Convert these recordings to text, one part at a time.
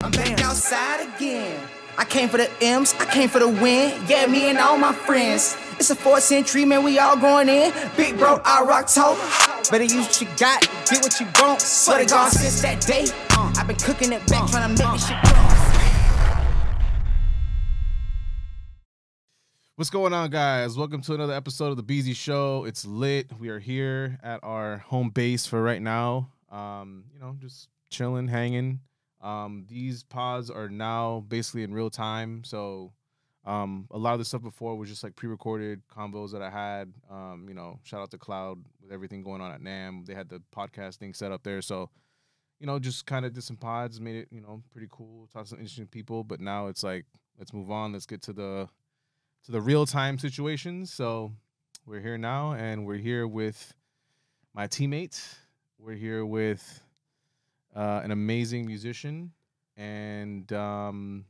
I'm back outside again. I came for the M's, I came for the win. Yeah, me and all my friends. It's a 4th century, man, we all going in. Big bro, I rock total. Better use what you got, get what you want. Swear to God, since that day, I've been cooking it back, trying to make this shit grow. What's going on, guys? Welcome to another episode of the Beezy Show. It's lit. We are here at our home base for right now. Just chilling, hanging. These pods are now basically in real time. So a lot of the stuff before was just like pre-recorded combos that I had. Shout out to Cloud with everything going on at NAMM. They had the podcast thing set up there. So, just kind of did some pods, made it, pretty cool. Talked to some interesting people. But now it's like, let's move on. Let's get to the real-time situations. So we're here now, and we're here with my teammate. We're here with an amazing musician and an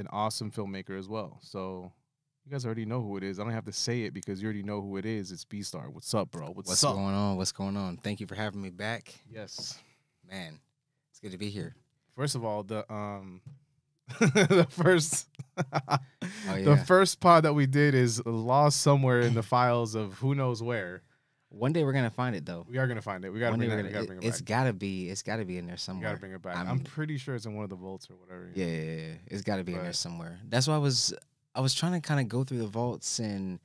awesome filmmaker as well. So you guys already know who it is. I don't have to say it because you already know who it is. It's Bstar. What's up, bro? What's up? What's going on? Thank you for having me back. Yes. Man, it's good to be here. First of all, the first yeah. the first pod that we did is lost somewhere in the files of who knows where. One day we're gonna find it though. We are gonna find it. We gotta bring it back. It's gotta be in there somewhere. We gotta bring it back. I'm pretty sure it's in one of the vaults or whatever. Yeah. It's gotta be in there somewhere. That's why I was trying to kind of go through the vaults and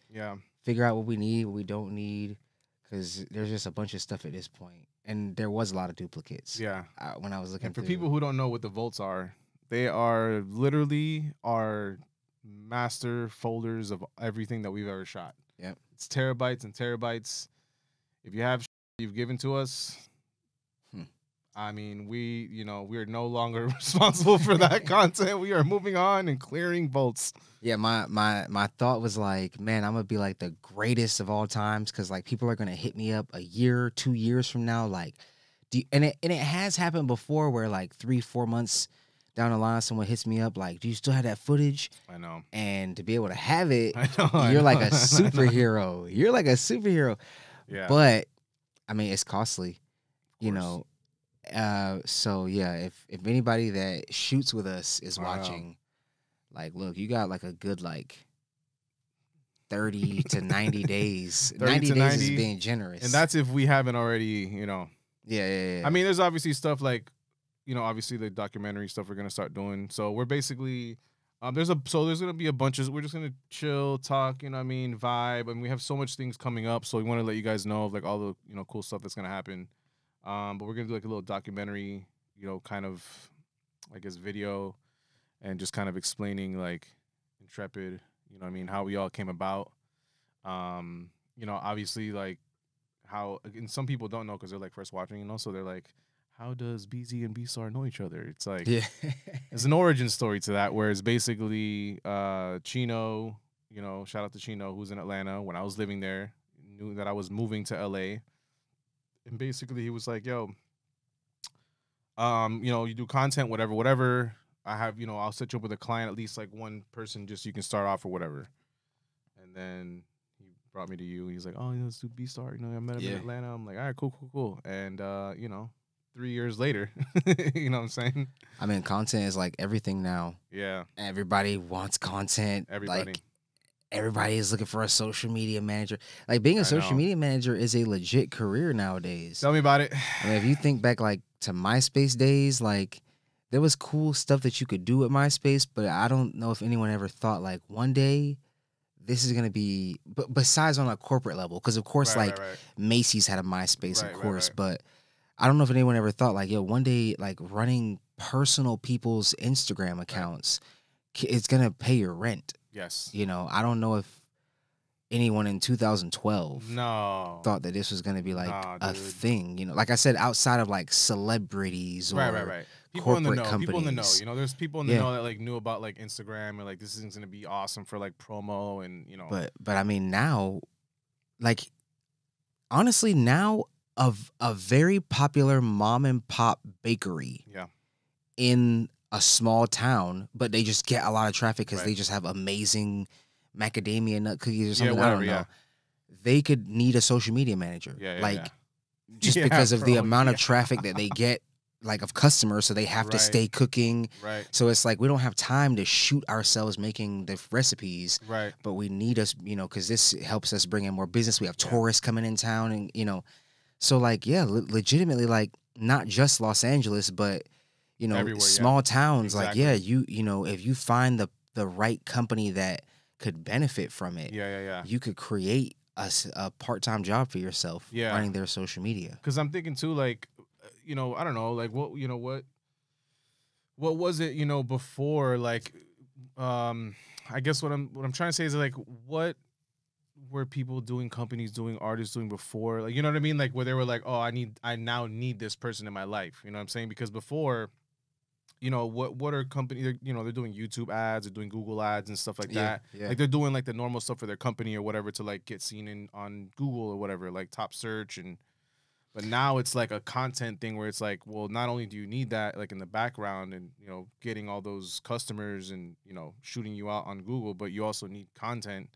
figure out what we need, what we don't need, because there's just a bunch of stuff at this point, and there was a lot of duplicates. Yeah. When I was looking. And for people who don't know what the vaults are, they are literally our master folders of everything that we've ever shot. Yep. It's terabytes and terabytes. If you have you've given to us, I mean, we are no longer responsible for that content. We are moving on and clearing vaults. Yeah, my thought was like, man, I'm gonna be like the greatest of all times, because like people are gonna hit me up a year, 2 years from now, like, and it has happened before where like 3-4 months down the line, someone hits me up like, do you still have that footage? I know. And to be able to have it, you're like a superhero. You're like a superhero. Yeah. But I mean, it's costly, So yeah, if anybody that shoots with us is watching, like, look, you got like a good like 30 to 90 days. 90 days is being generous, and that's if we haven't already, Yeah. I mean, there's obviously stuff like, obviously the documentary stuff we're gonna start doing. So we're basically. There's gonna be a bunch of. We're just gonna chill, talk, vibe, and we have so much things coming up. So we want to let you guys know of like all the cool stuff that's gonna happen. But we're gonna do like a little documentary, kind of, I guess, video, and just kind of explaining like Intrepid, how we all came about. Obviously like how, and some people don't know because they're like first watching, so they're like, how does Beezy and Bstar know each other? It's like, there's an origin story to that, where it's basically Chino, shout out to Chino, who's in Atlanta. When I was living there, knew that I was moving to LA. And basically he was like, yo, you do content, whatever. I have, I'll set you up with a client, at least like one person, just so you can start off or whatever. And then he brought me to you. He's like, oh, let's do Bstar. I met him in Atlanta. I'm like, all right, cool. And, 3 years later, you know what I'm saying? I mean, content is like everything now. Yeah. Everybody wants content. Everybody. Like, everybody is looking for a social media manager. Like, being a social media manager is a legit career nowadays. Tell me about it. I mean, if you think back like to MySpace days, like there was cool stuff that you could do at MySpace, but I don't know if anyone ever thought like one day this is gonna be. But besides on a corporate level, because of course, right. Macy's had a MySpace, of course, but I don't know if anyone ever thought like, yo, one day like running personal people's Instagram accounts, it's gonna pay your rent. Yes. I don't know if anyone in 2012 thought that this was gonna be like a thing. Like I said, outside of like celebrities or right. People in the know. Companies. People in the know. There's people in the know that like knew about like Instagram and like this is gonna be awesome for like promo and But I mean now, like honestly now, of a very popular mom and pop bakery in a small town, but they just get a lot of traffic because they just have amazing macadamia nut cookies or something. I don't know. They could need a social media manager. Just because of the amount of traffic that they get like of customers, so they have to stay cooking. Right. So it's like we don't have time to shoot ourselves making the recipes. Right. But we need us, because this helps us bring in more business. We have tourists coming in town, and so like legitimately, like not just Los Angeles, but everywhere, small towns. Exactly. Like if you find the right company that could benefit from it, you could create a part-time job for yourself running their social media. Because I'm thinking too, like, I don't know, like what was it, before, like, I guess what I'm trying to say is like, what were people doing, companies doing, artists doing before, like, you know what I mean, like where they were like, oh, I now need this person in my life, you know what I'm saying? Because before, what are companies, they're doing YouTube ads, they're doing Google ads and stuff like that. Like they're doing like the normal stuff for their company or whatever to like get seen on Google or whatever, like top search. But now it's like a content thing where it's like, well, not only do you need that like in the background and, getting all those customers and, shooting you out on Google, but you also need content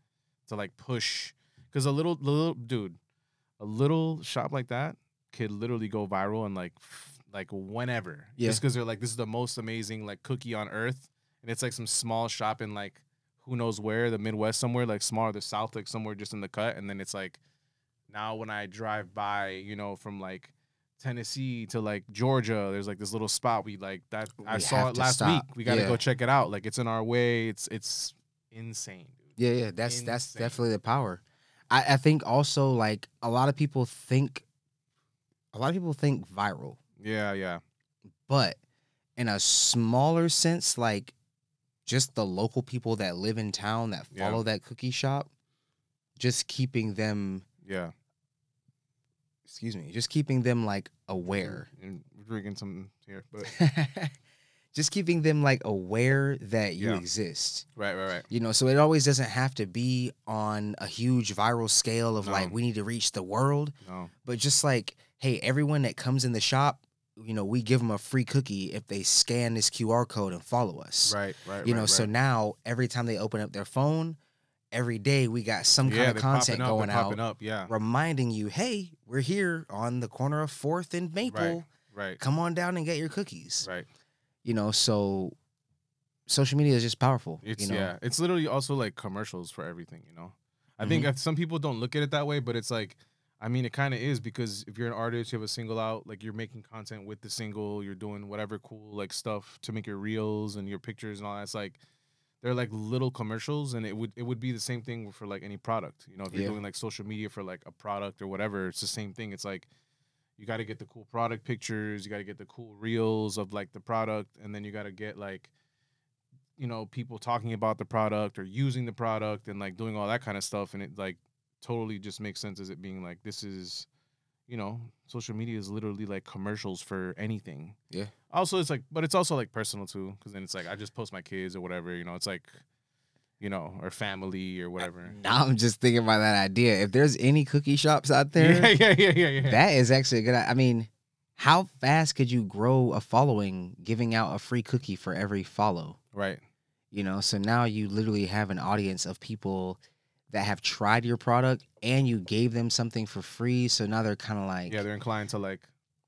to like push. Because a little shop like that could literally go viral and like whenever, just because they're like, this is the most amazing like cookie on earth, and it's like some small shop in like who knows where, the Midwest somewhere, like smaller, the South, like somewhere just in the cut, and then it's like now when I drive by, from like Tennessee to like Georgia, there's like this little spot we like that I saw it last week. We got to go check it out. Like it's in our way. It's insane, dude. Yeah, that's definitely the power. I think also like a lot of people think viral. Yeah. But in a smaller sense, like just the local people that live in town that follow that cookie shop, just keeping them just keeping them like aware. And we're drinking something here, but just keeping them like aware that you exist. Right. So it always doesn't have to be on a huge viral scale of like we need to reach the world. No. But just like, hey, everyone that comes in the shop, we give them a free cookie if they scan this QR code and follow us. Right. So now every time they open up their phone, every day we got some kind of content going out, reminding you, hey, we're here on the corner of 4th and Maple. Right. Come on down and get your cookies. Right. So social media is just powerful. It's literally also like commercials for everything, I think some people don't look at it that way, but it's like, I mean, it kind of is, because if you're an artist, you have a single out, like you're making content with the single, you're doing whatever cool like stuff to make your reels and your pictures and all that. It's like they're like little commercials, and it would be the same thing for like any product. If you're doing like social media for like a product or whatever, it's the same thing. It's like you got to get the cool product pictures, you got to get the cool reels of like the product, and then you got to get like people talking about the product or using the product and like doing all that kind of stuff, and it like totally just makes sense as it being like, this is, social media is literally like commercials for anything. Yeah. Also, it's like, but it's also like personal too, because then it's like I just post my kids or whatever, it's like, or family or whatever. Now I'm just thinking about that idea. If there's any cookie shops out there, yeah. That is actually a good. I mean, how fast could you grow a following giving out a free cookie for every follow? Right. So now you literally have an audience of people that have tried your product and you gave them something for free. So now they're kind of like, they're inclined to like,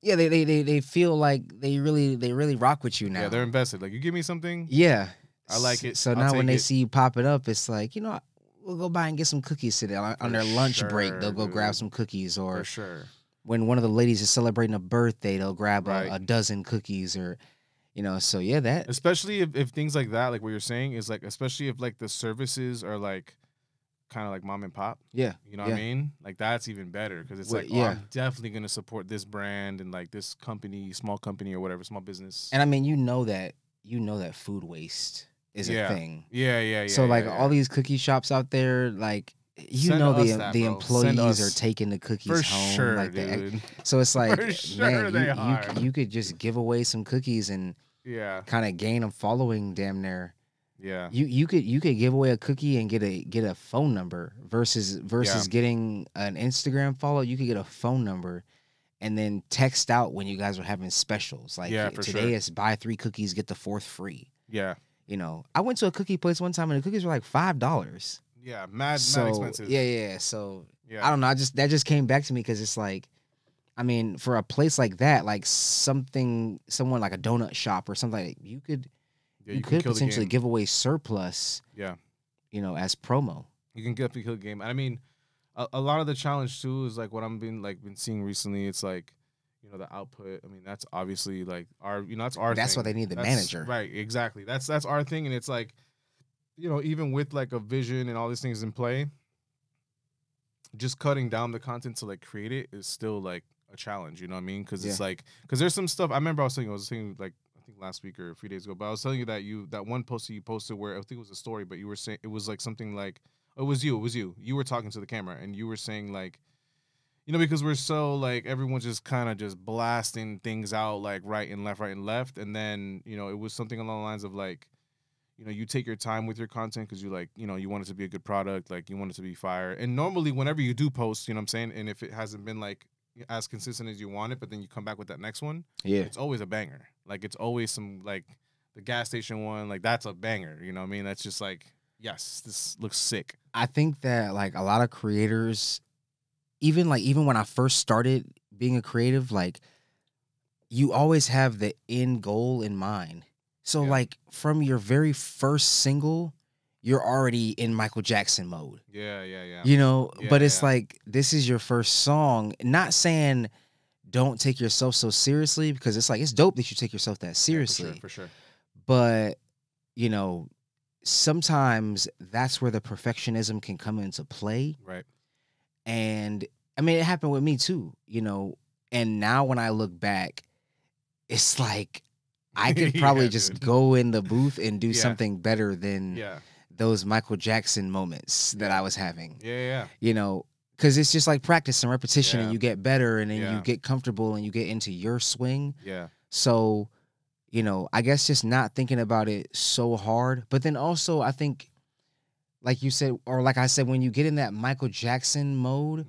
they feel like they really rock with you now. Yeah, they're invested. Like, you give me something. Yeah. I like it. So now when they see you pop it up, it's like, we'll go by and get some cookies today. On their lunch break, they'll go grab some cookies. Or for sure. When one of the ladies is celebrating a birthday, they'll grab a dozen cookies, or so that. Especially if things like that, like what you're saying, is like, especially if like the services are like kind of like mom and pop. Yeah. You know what I mean? Like, that's even better, because it's like, I'm definitely going to support this brand and like this company, small company or whatever, small business. And I mean, that food waste is a thing. Yeah. So like all these cookie shops out there, like, the employees are taking the cookies home. Sure, like dude. So it's like, sure man, you could just give away some cookies and kind of gain a following damn near. Yeah. You could give away a cookie and get a phone number versus getting an Instagram follow. You could get a phone number and then text out when you guys are having specials. Like, today is buy 3 cookies, get the 4th free. Yeah. I went to a cookie place one time and the cookies were like $5. Yeah, mad expensive. Yeah. So I don't know. That just came back to me, because it's like, I mean, for a place like that, like someone like a donut shop or something, like you could can kill the potentially game. give away surplus, Yeah, as promo. you can definitely kill the game. And I mean, a lot of the challenge too is like what I'm been seeing recently. It's like, the output. I mean, that's obviously like that's our That's thing. why they need the That's, manager. right? Exactly. That's our thing, and it's like, even with like a vision and all these things in play, just cutting down the content to like create it is still like a challenge. You know what I mean? Because it's like, because there's some stuff. I remember I was saying like, I think last week or a few days ago, but I was telling you that one post that you posted where I think it was a story, but you were saying it was like something like, it was you. You were talking to the camera and you were saying like, because we're so like everyone's just kind of just blasting things out like right and left, and then it was something along the lines of like, you take your time with your content because you like, you want it to be a good product, like you want it to be fire. And normally whenever you do post, what I'm saying, and if it hasn't been like as consistent as you want it, but then you come back with that next one, it's always a banger. Like it's always some like the gas station one, like that's a banger. You know what I mean? That's just like, yes, this looks sick. I think that like a lot of creators, even when I first started being a creative, like you always have the end goal in mind. So like from your very first single, you're already in Michael Jackson mode. Yeah. But it's like, this is your first song. Not saying don't take yourself so seriously, because it's like, it's dope that you take yourself that seriously. Yeah, for sure. But, sometimes that's where the perfectionism can come into play. Right. And I mean, it happened with me too, and now when I look back, it's like, I could probably just go in the booth and do something better than those Michael Jackson moments that I was having. Yeah. Because it's just like practice and repetition, and you get better, and then you get comfortable, and you get into your swing. Yeah. So, I guess just not thinking about it so hard. But then also, I think, like you said, or like I said, when you get in that Michael Jackson mode,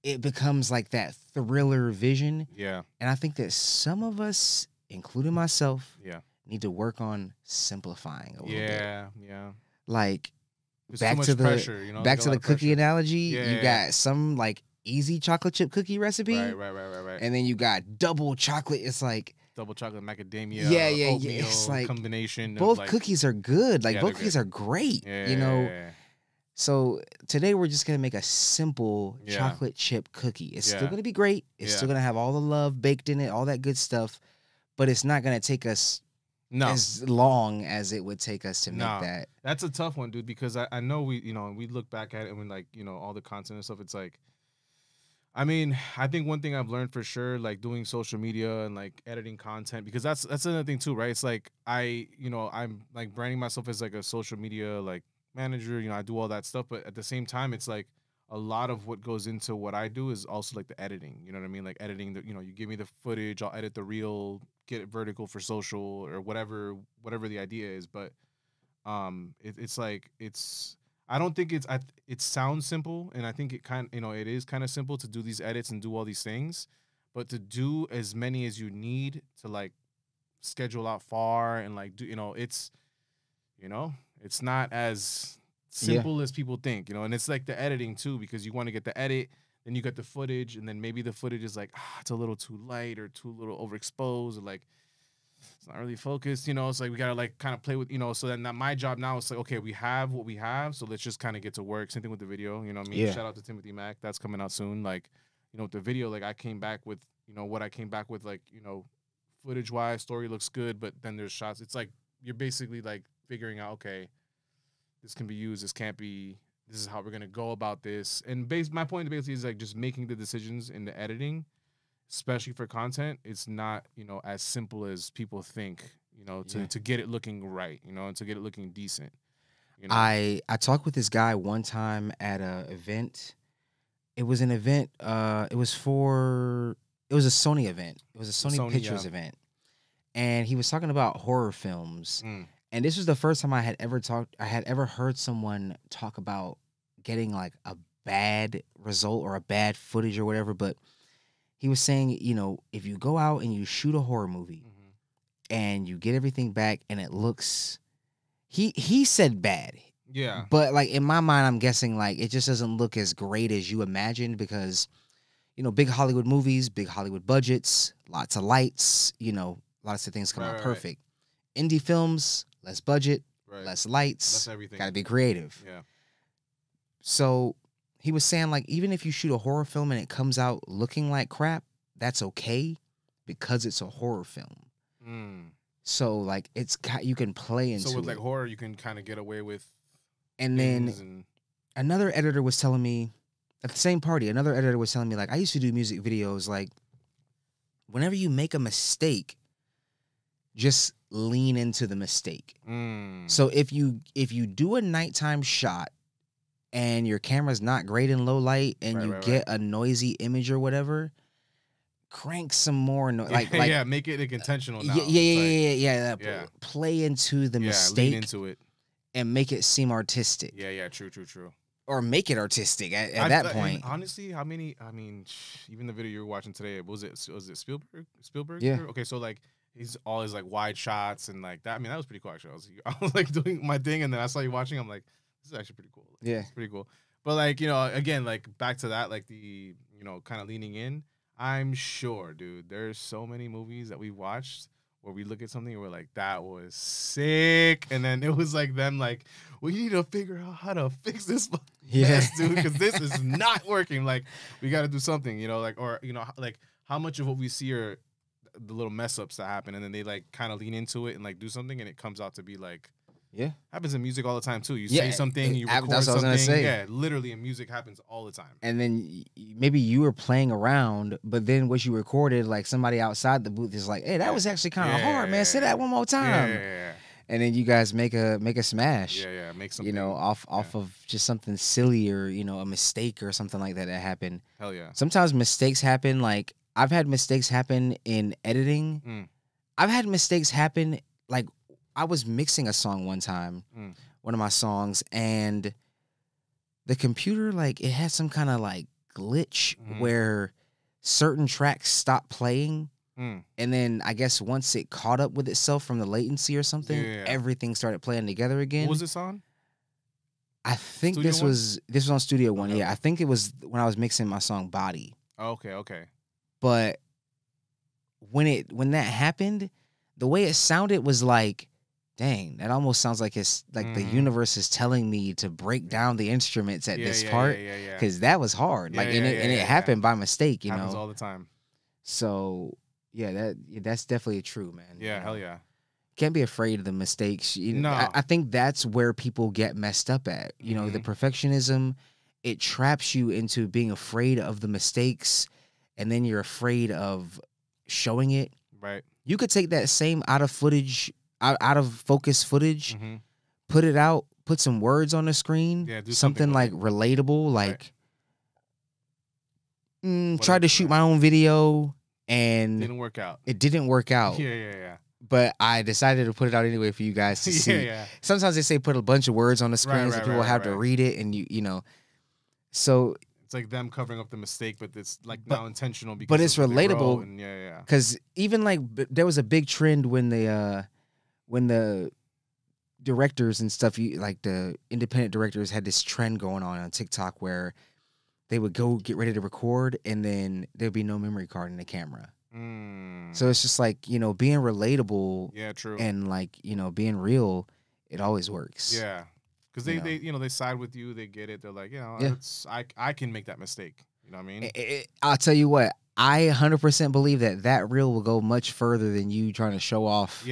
it becomes like that thriller vision. Yeah. And I think that some of us, including myself, need to work on simplifying a little bit. Yeah. Like, There's back too to much the pressure, back to the cookie analogy, you Yeah. got some like easy chocolate chip cookie recipe. Right. And then you got double chocolate. It's like Double chocolate macadamia, yeah. oatmeal It's like combination. both of like, cookies are good. Like both they're cookies good. are great. Yeah. So today we're just gonna make a simple chocolate chip cookie. It's still gonna be great. It's still gonna have all the love baked in it, all that good stuff. But it's not gonna take us as long as it would take us to make that. That's a tough one, dude, because I know we look back at it and we like, all the content and stuff. It's like, I mean, I think one thing I've learned for sure, like doing social media and like editing content, because that's another thing too, right? It's like I'm like branding myself as like a social media like manager, I do all that stuff, but at the same time, it's like a lot of what goes into what I do is also like the editing. You know what I mean? Like editing the, you give me the footage, I'll edit the reel, get it vertical for social or whatever the idea is. But it's like I don't think it sounds simple, and I think it it is kind of simple to do these edits and do all these things, but to do as many as you need to like schedule out far and like do it's not as simple as people think, and it's like the editing too, because you want to get the edit, then you get the footage, and then maybe the footage is like it's a little too light or too little overexposed, or like it's not really focused, it's like we gotta like kind of play with, so then my job now is like, okay, we have what we have, so let's just kind of get to work. Same thing with the video, you know what I mean? Shout out to Timothy Mack, that's coming out soon. Like, with the video, like I came back with, what I came back with, like, footage wise, story looks good, but then there's shots. It's like you're basically like figuring out, okay, this can be used, this can't be, this is how we're gonna go about this. And my point basically is like just making the decisions in the editing, especially for content. It's not, as simple as people think, to get it looking right, and to get it looking decent. I talked with this guy one time at a event. It was an event, it was a Sony event. It was a Sony Pictures event. And he was talking about horror films. And this was the first time I had ever heard someone talk about getting like a bad result or a bad footage or whatever. But he was saying, if you go out and you shoot a horror movie and you get everything back and it looks, he said bad. Yeah. But like in my mind, I'm guessing like it just doesn't look as great as you imagined, because, big Hollywood movies, big Hollywood budgets, lots of lights, lots of things come out perfect. Indie films, less budget, less lights, less everything. Gotta be creative. Yeah. So he was saying, like, even if you shoot a horror film and it comes out looking like crap, that's okay because it's a horror film. So, like, you can play into it. So with, like, horror, you can kind of get away with And then another editor was telling me, at the same party, another editor was telling me, like, I used to do music videos, like, whenever you make a mistake, just lean into the mistake. So if you do a nighttime shot and your camera's not great in low light and you get a noisy image or whatever, crank some more. Like make it intentional now. Yeah. Play into the mistake. Lean into it. And make it seem artistic. Yeah, true. Or make it artistic at that point. Honestly, even the video you were watching today, was it Spielberg? Yeah. Okay, so, like, he's always, like, wide shots and, like, that. I mean, that was pretty cool, actually. I was like, doing my thing, and then I saw you watching. I'm like, this is actually pretty cool. Yeah. It's pretty cool. But, like, again, like, back to that, like, the, kind of leaning in. I'm sure, dude, there's so many movies that we watched where we look at something and we're like, that was sick. And then it was like them like, we need to figure out how to fix this mess, dude, because this is not working. Like, we got to do something, like how much of what we see are the little mess ups that happen. And then they, like, kind of lean into it and, like, do something. And it comes out to be like, happens in music all the time too. You say something, you record that's what I was something. gonna say. Yeah, literally in music happens all the time. And then maybe you were playing around, but then what you recorded, like, somebody outside the booth is like, "Hey, that was actually kind of hard, man. Say that one more time." Yeah. And then you guys make a smash. Yeah. Make something. Off of just something silly or a mistake or something like that happened. Hell yeah. Sometimes mistakes happen. Like, I've had mistakes happen in editing. I've had mistakes happen, like, I was mixing a song one time, one of my songs, and the computer, like, it had some kind of, like, glitch where certain tracks stopped playing. And then I guess once it caught up with itself from the latency or something, everything started playing together again. What was this on? I think Studio this One? was on Studio One. Okay. Yeah, I think it was when I was mixing my song Body. Okay. But when that happened, the way it sounded was like, dang, that almost sounds like it's like the universe is telling me to break down the instruments at this part, because that was hard. Like, it happened by mistake. Happens all the time. So that's definitely true, man. Yeah, hell yeah. Can't be afraid of the mistakes. No. I think that's where people get messed up at. The perfectionism, it traps you into being afraid of the mistakes, and then you're afraid of showing it. Right. You could take that same out of focus footage, put it out, put some words on the screen, do something like relatable, like tried to shoot right. my own video and Didn't work out. It didn't work out. Yeah. But I decided to put it out anyway for you guys to see. Yeah. Sometimes they say put a bunch of words on the screen so people have to read it, and so it's like them covering up the mistake, but it's like now intentional because but it's relatable. And because even like there was a big trend when the directors and stuff, like the independent directors, had this trend going on TikTok where they would go get ready to record and then there'd be no memory card in the camera. So it's just like, being relatable, true, and like, being real, it always works. Yeah. Because they side with you, they get it. They're like, I can make that mistake. You know what I mean? I'll tell you what, I 100% believe that reel will go much further than you trying to show off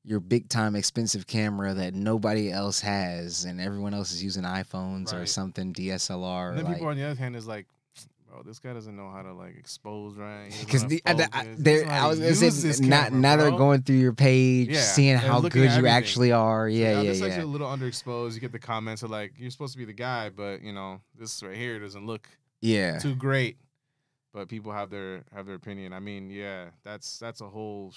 your big time expensive camera that nobody else has, and everyone else is using iPhones or something, DSLR. And then people on the other hand is like, bro, this guy doesn't know how to like expose, right? Because I was gonna say, now they're going through your page, seeing how good you actually are. It's actually a little underexposed. You get the comments of like, you're supposed to be the guy, but this right here doesn't look too great. But people have their opinion. I mean, that's a whole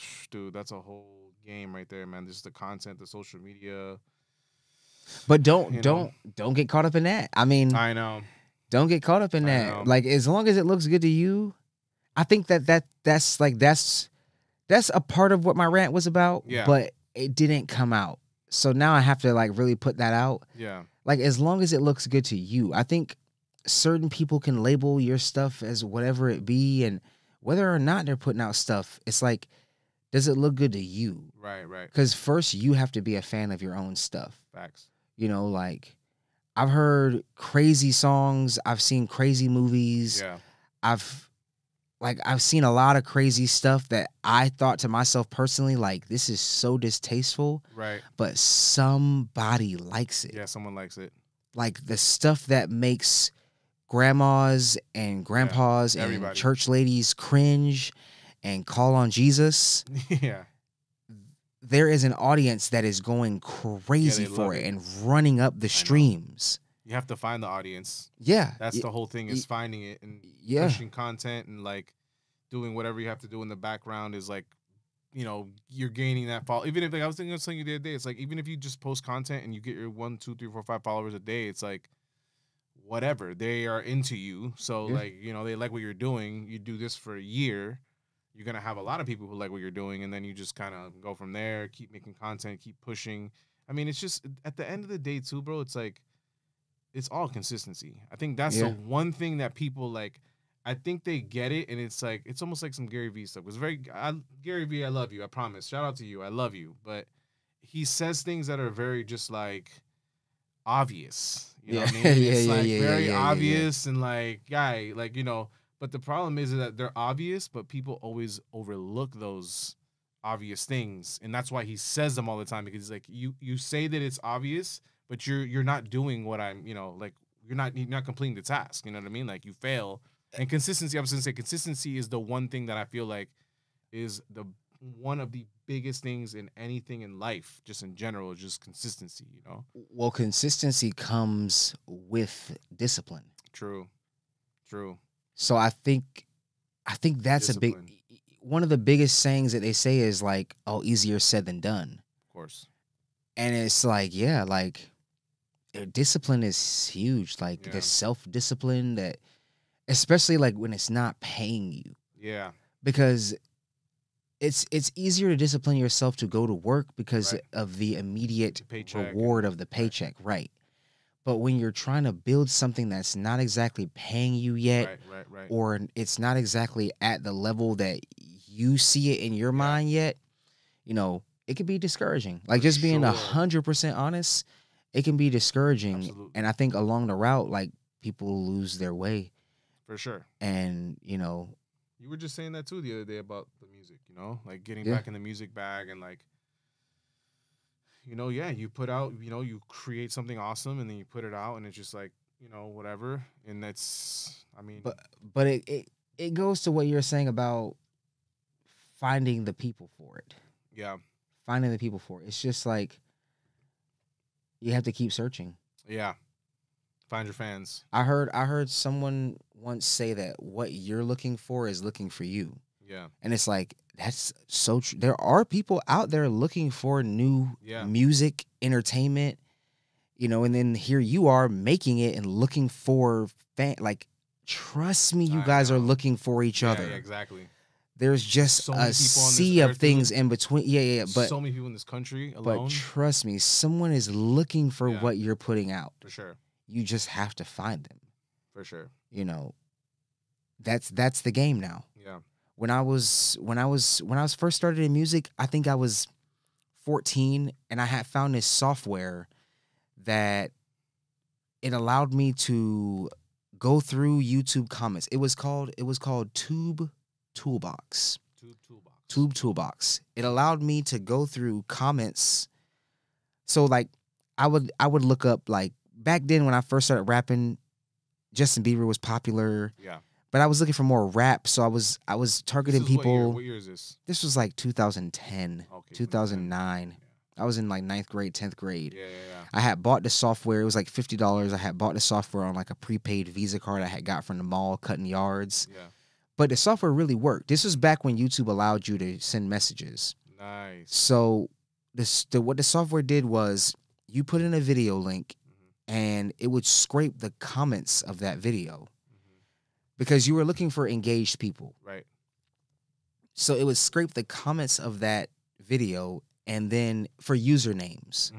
that's a whole game right there, man. Just the content, the social media. But don't get caught up in that. I mean, I know. Don't get caught up in that. Like, as long as it looks good to you, I think that's a part of what my rant was about. Yeah. But it didn't come out. So now I have to like really put that out. Yeah. Like, as long as it looks good to you, I think certain people can label your stuff as whatever it be, and whether or not they're putting out stuff, it's like, does it look good to you? Right, right. Because first you have to be a fan of your own stuff. Facts. You know, like I've heard crazy songs, I've seen crazy movies, Yeah. I've seen a lot of crazy stuff that I thought to myself personally, like, this is so distasteful. Right. But somebody likes it. Yeah, someone likes it. Like the stuff that makes grandmas and grandpas and everybody. church ladies cringe and call on Jesus. Yeah. There is an audience that is going crazy for it and running up the streams. You have to find the audience. Yeah. That's the whole thing, is finding it and pushing content and like doing whatever you have to do in the background is like, you know, you're gaining that follow. Even if, like I was thinking of something the other day, it's like, even if you just post content and you get your 1, 2, 3, 4, 5 followers a day, it's like, whatever, they are into you. So like, you know, they like what you're doing. You do this for a year, you're going to have a lot of people who like what you're doing. And then you just kind of go from there, keep making content, keep pushing. I mean, it's just at the end of the day too, bro, it's like, it's all consistency. I think that's the one thing that people like, I think they get it. And it's like, it's almost like some Gary Vee stuff. It was Gary Vee, I love you. I promise. Shout out to you. I love you. But he says things that are very just like obvious. You know what I mean? It's like very obvious and like, guy, like, you know, but the problem is that they're obvious, but people always overlook those obvious things. And that's why he says them all the time, because he's like, you say that it's obvious, but you're not doing what I'm, you know, like you're not completing the task. You know what I mean? Like you fail. And consistency, I was gonna say, consistency is the one thing that I feel like is the one of the biggest things in anything in life, just in general, is just consistency, you know? Well, consistency comes with discipline. True. So I think that's Discipline. one of the biggest sayings that they say is like, oh, easier said than done. Of course. And it's like, yeah, like discipline is huge. Like the self-discipline that, especially like when it's not paying you. Yeah. Because it's easier to discipline yourself to go to work because of the immediate reward of the paycheck, right? But when you're trying to build something that's not exactly paying you yet, or it's not exactly at the level that you see it in your mind yet, you know, it can be discouraging. Like just being 100% honest, it can be discouraging. Absolutely. And I think along the route, like people lose their way. For sure. And, you know, you were just saying that too the other day about the music, you know, like getting back in the music bag and like, you know, you put out, you know, you create something awesome and then you put it out and it's just like, you know, whatever. And that's, I mean, but it goes to what you're saying about finding the people for it. Yeah. Finding the people for it. It's just like, you have to keep searching. Yeah. Find your fans. I heard someone once say that what you're looking for is looking for you. Yeah. And it's like, that's so true. There are people out there looking for new music, entertainment, you know, and then here you are making it and looking for like, trust me, you guys are looking for each other. Yeah, exactly. There's just so a sea of things in between. Yeah. But so many people in this country alone. But trust me, someone is looking for what you're putting out. For sure. You just have to find them. For sure. You know, that's the game now. Yeah. When I was first started in music, I think I was 14, and I had found this software that it allowed me to go through YouTube comments. It was called Tube Toolbox. Tube Toolbox. It allowed me to go through comments. So like I would look up, like back then when I first started rapping, Justin Bieber was popular. Yeah. But I was looking for more rap, so I was targeting people. What year is this? This was like 2010, 2009. Yeah. I was in like 9th grade, 10th grade. Yeah. I had bought the software. It was like $50. I had bought the software on like a prepaid Visa card I had got from the mall cutting yards. Yeah. But the software really worked. This was back when YouTube allowed you to send messages. Nice. So what the software did was you put in a video link, and it would scrape the comments of that video. Because you were looking for engaged people. Right. So it would scrape the comments of that video and then for usernames.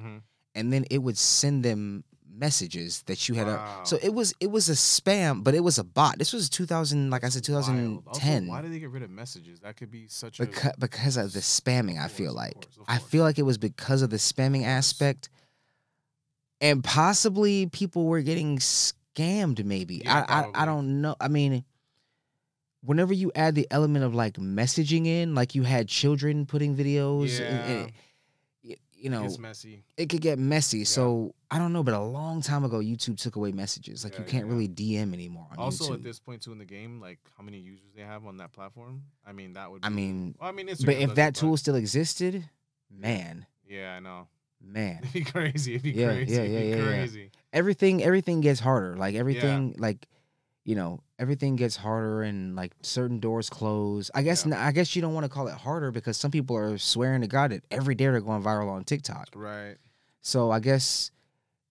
And then it would send them messages that you had. Wow. So it was a spam, but it was a bot. This was 2000, like I said, Wild. 2010. Also, why did they get rid of messages? That could be such Because of the spamming, I feel Of like. course. I feel like it was because of the spamming aspect. And possibly people were getting scammed, maybe. Yeah, I don't know. I mean, whenever you add the element of like messaging in, like you had children putting videos, you know, it's messy. it could get messy. Yeah. So I don't know, but a long time ago, YouTube took away messages. Like you can't really DM anymore on also, YouTube. at this point too in the game, like how many users they have on that platform. I mean, that would. Be, Instagram but if does that it, tool still existed, man. Yeah, I know. Man, it'd be crazy. It'd be crazy. It'd be crazy. Everything gets harder. Like everything, like, you know, everything gets harder, and like certain doors close. I guess you don't want to call it harder because some people are swearing to God that every day they're going viral on TikTok. Right. So I guess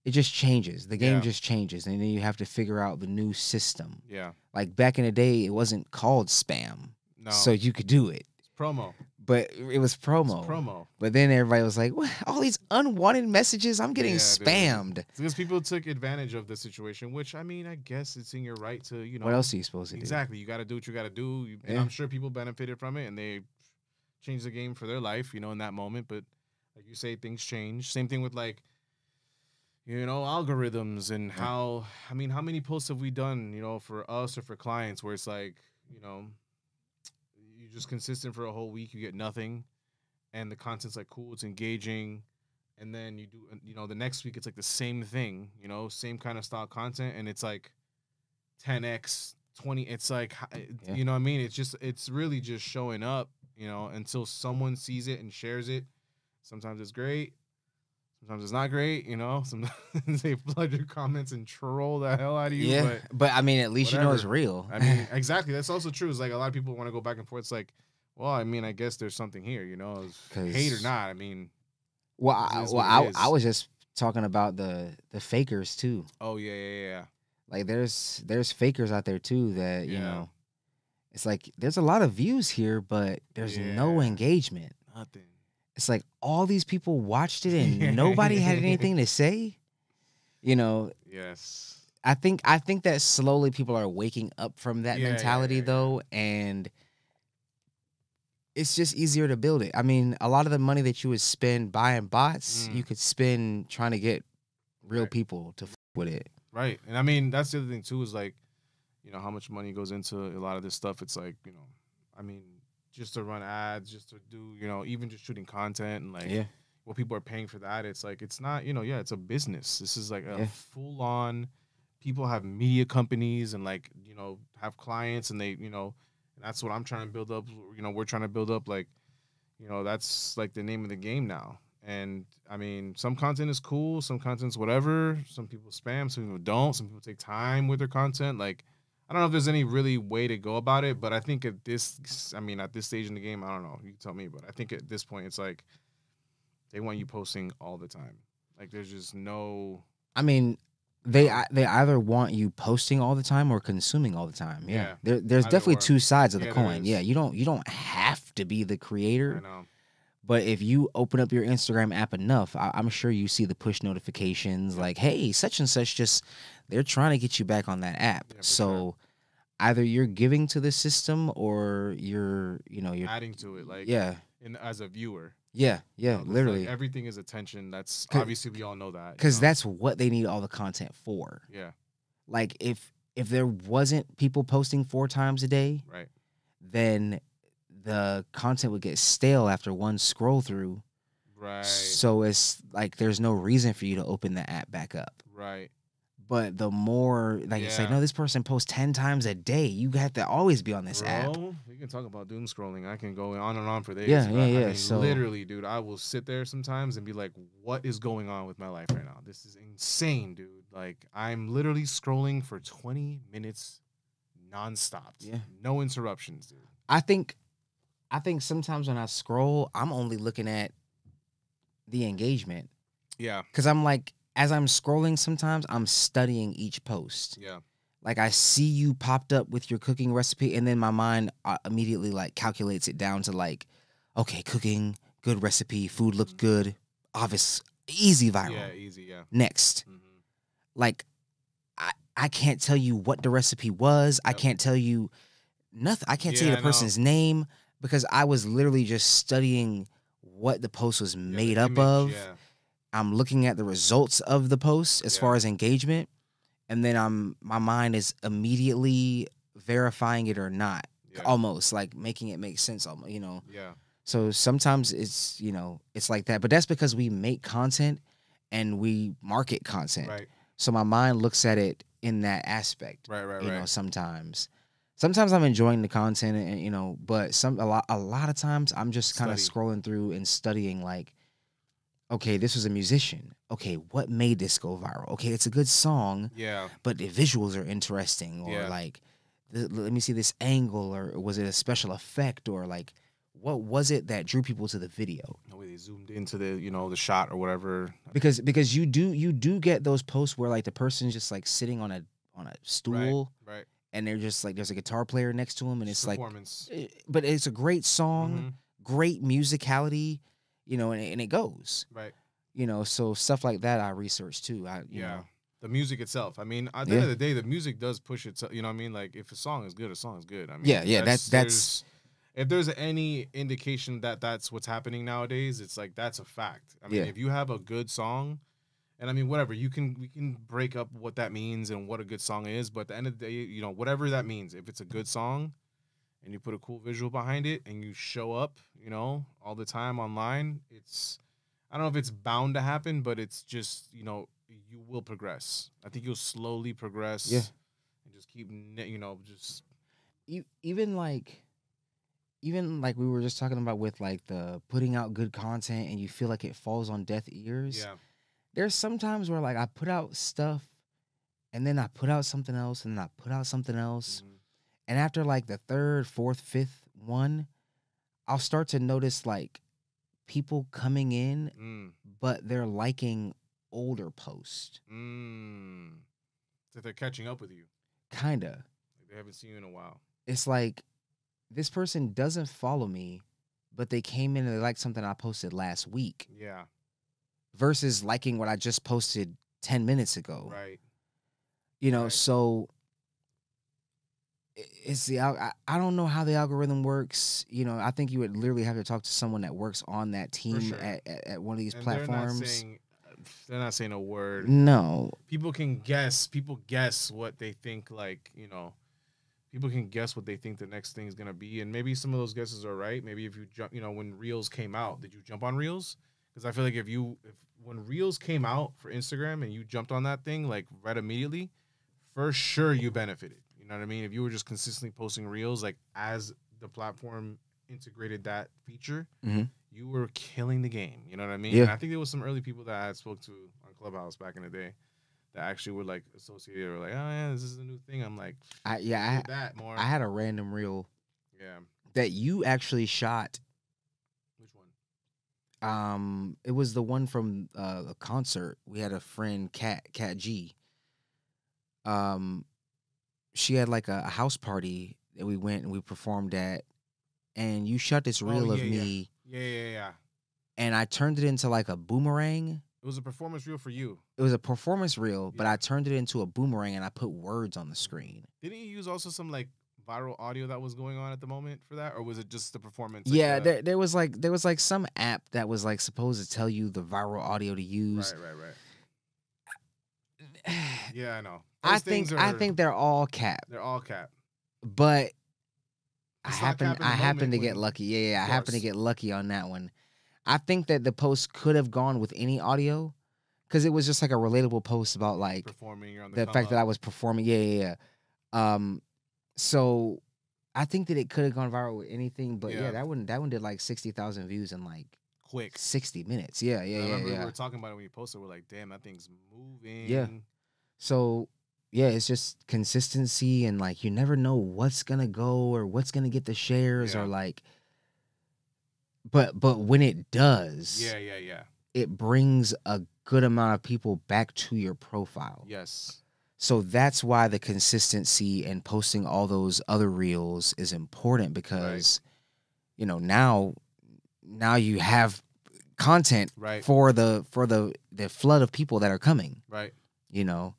it just changes. The game just changes, and then you have to figure out the new system. Yeah. Like back in the day, it wasn't called spam. No. So you could do it. It's promo. But it was promo. It's promo. But then everybody was like, what? All these unwanted messages, I'm getting spammed. Dude. Because people took advantage of the situation, which, I mean, I guess it's in your right to, you know. What else are you supposed to do? Exactly. You got to do what you got to do. And I'm sure people benefited from it, and they changed the game for their life, you know, in that moment. But like you say, things change. Same thing with, like, you know, algorithms and how, I mean, how many posts have we done, you know, for us or for clients where it's like, you know, you're just consistent for a whole week, you get nothing, and the content's like cool, it's engaging, and then you do, you know, the next week it's like the same thing, you know, same kind of style content, and it's like 10x 20. It's like, you know what I mean? It's really just showing up, you know, until someone sees it and shares it. Sometimes it's great, sometimes it's not great, you know. Sometimes they flood your comments and troll the hell out of you. Yeah, but I mean, at least you know it's real. I mean, exactly. That's also true. It's like a lot of people want to go back and forth. It's like, well, I mean, I guess there's something here, you know, hate or not. I mean, I was just talking about the fakers too. Oh yeah. Like there's fakers out there too that you know, it's like there's a lot of views here, but there's no engagement. Nothing. It's like all these people watched it and nobody had anything to say. You know. Yes. I think that slowly people are waking up from that mentality though, and it's just easier to build it. I mean, a lot of the money that you would spend buying bots, you could spend trying to get real people to with it. Right. And I mean, that's the other thing too, is like, you know, how much money goes into a lot of this stuff. It's like, you know, I mean, just to run ads, just to do, you know, even just shooting content and like what people are paying for that. It's like, it's not, you know, it's a business. This is like a full on, people have media companies and like, you know, have clients, and they, you know, and that's what I'm trying to build up. You know, we're trying to build up, like, you know, that's like the name of the game now. And I mean, some content is cool, some content's whatever. Some people spam, some people don't. Some people take time with their content. Like, I don't know if there's any really way to go about it, but I think at this stage in the game, I don't know. You can tell me, but I think at this point, it's like they want you posting all the time. Like, there's just no. I mean, they either want you posting all the time or consuming all the time. Yeah, there's definitely two sides of the coin. Yeah, you don't have to be the creator. I know. But if you open up your Instagram app enough, I'm sure you see the push notifications like, hey, such and such, just they're trying to get you back on that app. Yeah, so either you're giving to the system or you're adding to it, like as a viewer. Yeah, you know, literally. Like everything is attention. That's obviously we all know that. Because that's what they need all the content for. Yeah. Like if there wasn't people posting 4 times a day, right, then the content would get stale after one scroll through. Right. So it's like there's no reason for you to open the app back up. Right. But the more, like, it's like, no, this person posts 10 times a day. You have to always be on this app. We can talk about doom scrolling. I can go on and on for days. Yeah. I mean, so literally, dude, I will sit there sometimes and be like, what is going on with my life right now? This is insane, dude. Like, I'm literally scrolling for 20 minutes nonstop. Yeah. No interruptions, dude. I think sometimes when I scroll, I'm only looking at the engagement. Yeah. Because I'm like, as I'm scrolling, sometimes I'm studying each post. Yeah. Like, I see you popped up with your cooking recipe, and then my mind immediately, like, calculates it down to, like, okay, cooking, good recipe, food looked good, obvious, easy viral. Yeah, easy, yeah. Next. like I can't tell you what the recipe was. I can't tell you nothing. I can't tell you the person's name because I was literally just studying what the post was made up of. Yeah. I'm looking at the results of the post as far as engagement, and then my mind is immediately verifying it or not. Almost like making it make sense, you know. Yeah. So sometimes it's, you know, it's like that, but that's because we make content and we market content. Right. So my mind looks at it in that aspect. Right. You know, sometimes I'm enjoying the content and you know, but a lot of times I'm just kind of scrolling through and studying like, okay, this was a musician. Okay, what made this go viral? Okay, it's a good song. Yeah. But the visuals are interesting, or like, let me see this angle, or was it a special effect, or like, what was it that drew people to the video? The way they zoomed into the, you know, the shot or whatever. Because you do get those posts where like the person's just like sitting on a stool, right, and they're just like there's a guitar player next to them, and it's like, but it's a great song, great musicality, you know, and it goes right, you know, so stuff like that I research too. You know. The music itself. I mean, at the end of the day, the music does push it. You know what I mean? Like, if a song is good, a song is good. I mean, that's if there's any indication that that's what's happening nowadays, it's like that's a fact. I mean, if you have a good song, and I mean, whatever, we can break up what that means and what a good song is, but at the end of the day, you know, whatever that means, if it's a good song and you put a cool visual behind it and you show up, you know, all the time online, it's, I don't know if it's bound to happen, but it's just, you know, you will progress. I think you'll slowly progress. Yeah. And just keep, you know, just. Even like we were just talking about with like the putting out good content and you feel like it falls on deaf ears. Yeah. There's sometimes where like I put out stuff and then I put out something else and then I put out something else. Mm-hmm. And after like the third, fourth, fifth one, I'll start to notice like people coming in, but they're liking older posts. So they're catching up with you. Kinda. Like they haven't seen you in a while. It's like this person doesn't follow me, but they came in and they liked something I posted last week. Yeah. Versus liking what I just posted 10 minutes ago. Right. You know, so it's the I don't know how the algorithm works. You know, I think you would literally have to talk to someone that works on that team at one of these platforms. They're not saying a word. No. People guess what they think, like, you know, people can guess what they think the next thing is going to be. And maybe some of those guesses are right. Maybe if you jump, you know, when Reels came out, did you jump on Reels? Because I feel like when Reels came out for Instagram and you jumped on that thing, like right immediately, for sure you benefited. You know what I mean? If you were just consistently posting Reels, like as the platform integrated that feature, you were killing the game. You know what I mean? Yeah. And I think there was some early people that I spoke to on Clubhouse back in the day that actually were like associated or like, oh yeah, this is a new thing. I'm like, I had a random reel. Yeah. That you actually shot. Which one? It was the one from a concert. We had a friend, Cat G. She had like a house party that we went and we performed at, and you shot this reel of me. Yeah. And I turned it into like a boomerang. It was a performance reel for you. It was a performance reel, but I turned it into a boomerang and I put words on the screen. Didn't you use also some like viral audio that was going on at the moment for that, or was it just the performance? Yeah, there was like some app that was like supposed to tell you the viral audio to use. Right. Yeah, I know. I think they're all cap. They're all cap. But I happened to get lucky. Yeah, I happened to get lucky on that one. I think that the post could have gone with any audio because it was just like a relatable post about like performing on the fact that I was performing. Yeah. So I think that it could have gone viral with anything, but that one did like 60,000 views in like quick 60 minutes. Yeah. I remember we were talking about it when you posted. We're like, damn, that thing's moving. Yeah. So yeah, it's just consistency and like you never know what's gonna go or what's gonna get the shares or like. But when it does, it brings a good amount of people back to your profile. Yes. So that's why the consistency and posting all those other reels is important because, you know, now you have content for the flood of people that are coming. Right. You know,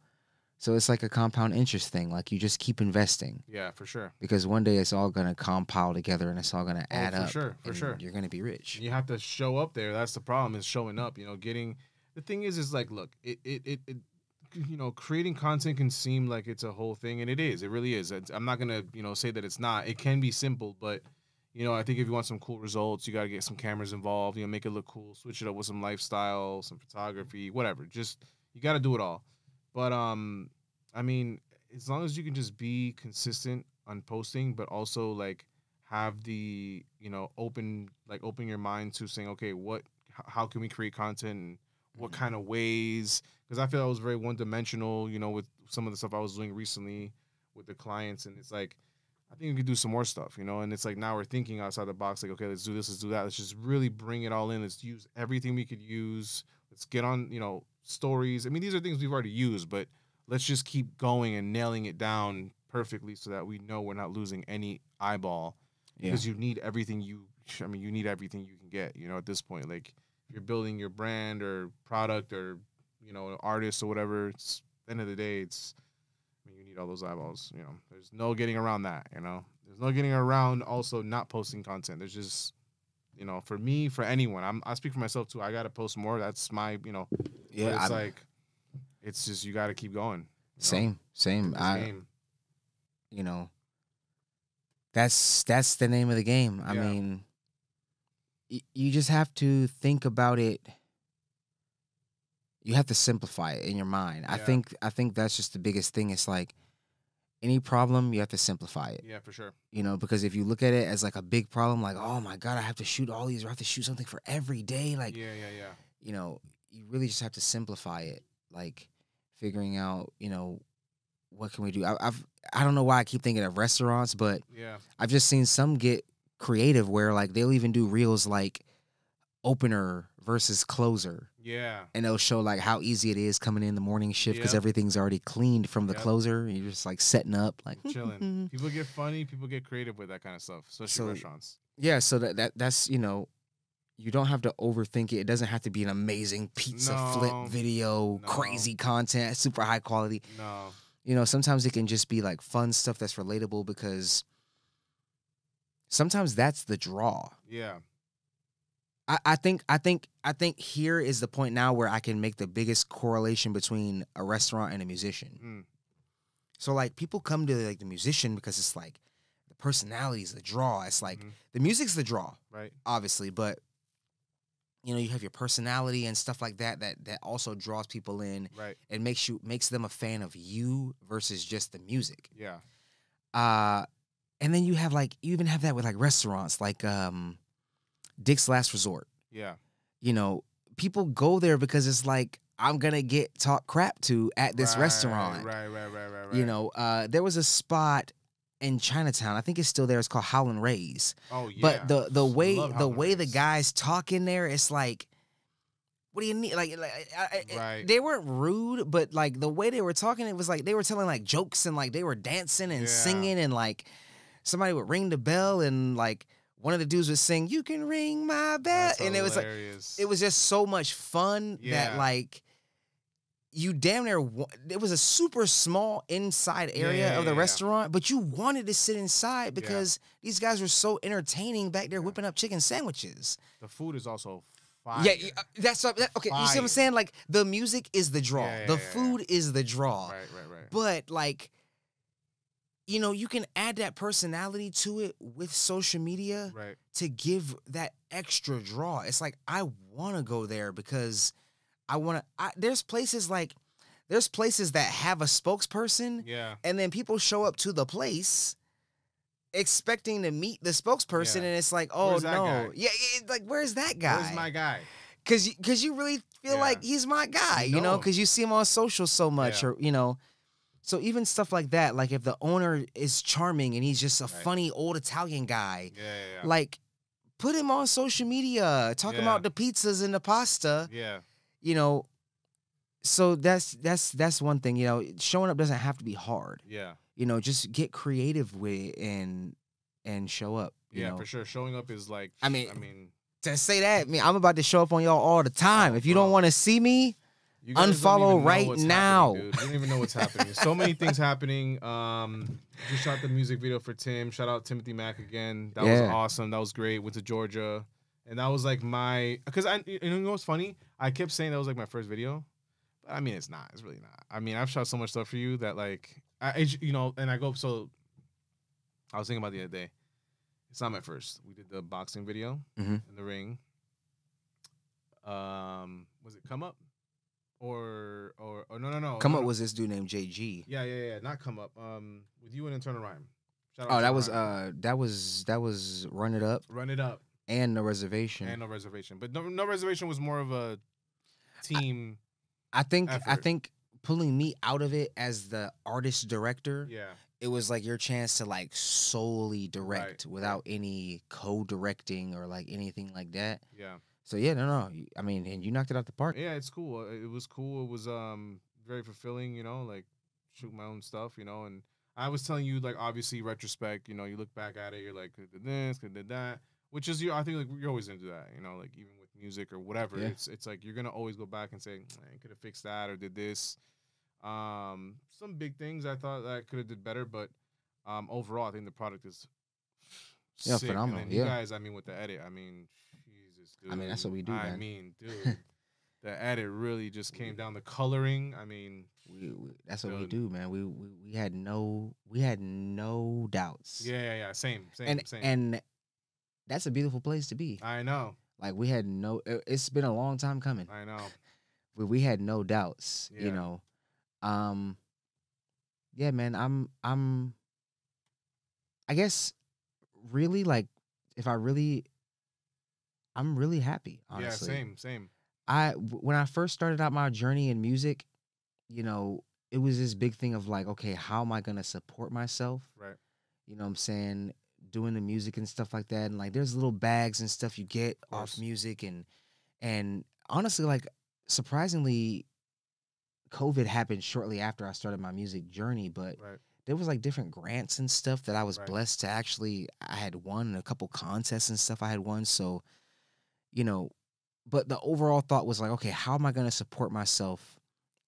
So it's like a compound interest thing. Like you just keep investing. Yeah, for sure. Because one day it's all gonna compile together and it's all gonna add up. For sure. You're gonna be rich. You have to show up there. That's the problem, is showing up. Getting the thing is like, look, it creating content can seem like it's a whole thing, and it is. It really is. I'm not gonna say that it's not. It can be simple, but I think if you want some cool results, you gotta get some cameras involved. Make it look cool. Switch it up with some lifestyle, some photography, whatever. Just you gotta do it all. But I mean, as long as you can just be consistent on posting, but also like have the open your mind to saying, okay, how can we create content and what kind of ways? Because I feel I was very one dimensional, with some of the stuff I was doing recently with the clients, and it's like I think we could do some more stuff, and it's like now we're thinking outside the box, like, okay, let's do this, let's do that, let's just really bring it all in, let's use everything we could use, let's get on stories. I mean, these are things we've already used, but let's just keep going and nailing it down perfectly so that we know we're not losing any eyeball. Because you need everything you can get, at this point. Like, if you're building your brand or product or, artist or whatever, it's at the end of the day, you need all those eyeballs, There's no getting around that, There's no getting around also not posting content. There's just, for me, for anyone, I speak for myself too. I got to post more. That's my, Yeah, it's it's just, you got to keep going. Same. Game. That's the name of the game. I mean, you just have to think about it. You have to simplify it in your mind. Yeah. I think that's just the biggest thing. It's like any problem, you have to simplify it. Yeah, for sure. Because if you look at it as like a big problem, like, oh my God, I have to shoot all these, or I have to shoot something for every day. Like, you really just have to simplify it. Like figuring out, what can we do? I don't know why I keep thinking of restaurants, but I've just seen some get creative where like they'll even do reels like opener versus closer. Yeah. And they'll show like how easy it is coming in the morning shift because everything's already cleaned from the closer. And you're just like setting up, like chilling. People get funny. People get creative with that kind of stuff, especially restaurants. Yeah. So that's you don't have to overthink it. It doesn't have to be an amazing pizza flip video, crazy content, super high quality. No. Sometimes it can just be like fun stuff that's relatable because sometimes that's the draw. Yeah. I think here is the point now where I can make the biggest correlation between a restaurant and a musician. So like people come to like the musician because it's like the personality is the draw. It's like the music's the draw, right? Obviously, but you have your personality and stuff like that also draws people in, right? And makes them a fan of you versus just the music. Yeah. And then you even have that with like restaurants, like Dick's Last Resort. Yeah. People go there because it's like I'm gonna get talked crap to at this restaurant. Right. There was a spot in Chinatown. I think it's still there. It's called Howlin' Ray's. Oh yeah. But the way the guys talk in there, it's like, what do you need? Right. They weren't rude, but like the way they were talking, it was like they were telling like jokes and like they were dancing and singing, and like somebody would ring the bell and like one of the dudes would sing, "You can ring my bell," That's and hilarious. it was just so much fun that like. You damn near, it was a super small inside area of the restaurant, but you wanted to sit inside because these guys were so entertaining back there whipping up chicken sandwiches. The food is also fire. Yeah, that's okay. Fire. You see what I'm saying? Like the music is the draw, the food is the draw. Right. But like, you can add that personality to it with social media to give that extra draw. It's like I want to go there because. There's places that have a spokesperson, and then people show up to the place expecting to meet the spokesperson, and it's like, oh no, like where's that guy? Where's my guy? Because you really feel like he's my guy, because you see him on social so much, or so even stuff like that, like if the owner is charming and he's just a funny old Italian guy, like put him on social media, talk about the pizzas and the pasta, so that's one thing, showing up doesn't have to be hard. Yeah. Just get creative with it and show up. For sure. Showing up is like, I mean to say that, I'm about to show up on y'all all the time. If you don't want to see me, You guys don't Unfollow even know right what's now. happening, dude. You don't even know what's happening. So many things happening. Just shot the music video for Tim. Shout out Timothy Mack again. That was awesome. That was great. Went to Georgia, and that was like because you know what's funny? I kept saying that was like my first video, but I mean it's not. It's really not. I mean I've shot so much stuff for you that like and I go so. I was thinking about the other day. It's not my first. We did the boxing video in the ring. Was it Come Up? Or no. Come Up was this dude named JG. Yeah. Not Come Up. With you and Internal Rhyme. Shout Oh, out that was Run It Up. Run It Up. And No Reservation. But no Reservation was more of a team. I think effort. pulling me out of it as the artist director. Yeah. It was like your chance to like solely direct without any co-directing or like anything like that. Yeah. So yeah, no. I mean, and you knocked it out the park. Yeah, it's cool. It was cool. It was very fulfilling, like shoot my own stuff, and I was telling you like obviously retrospect, you look back at it, you're like could have did this, could have did that, which is I think like you're always gonna do that, like even with music or whatever. Yeah. It's like you're gonna always go back and say I could have fixed that or did this. Some big things I thought that I could have did better, but overall I think the product is sick. Phenomenal. And then you guys, I mean, with the edit, I mean, Jesus, dude. I mean, that's what we do, man. I mean, dude, the edit really just came down. The coloring, I mean, that's what we do, man. We had no doubts. Yeah. Same. And that's a beautiful place to be. I know. Like we had it's been a long time coming. I know. We had no doubts, Yeah, man, I guess really like I'm really happy, honestly. Yeah, same. When I first started out my journey in music, it was this big thing of like, okay, how am I gonna support myself? Right. You know what I'm saying? Doing the music and stuff like that. And like there's little bags and stuff you get off music and honestly, like surprisingly, COVID happened shortly after I started my music journey, but there was like different grants and stuff that I was blessed to I had won a couple contests and stuff I had won. So, but the overall thought was like, okay, how am I going to support myself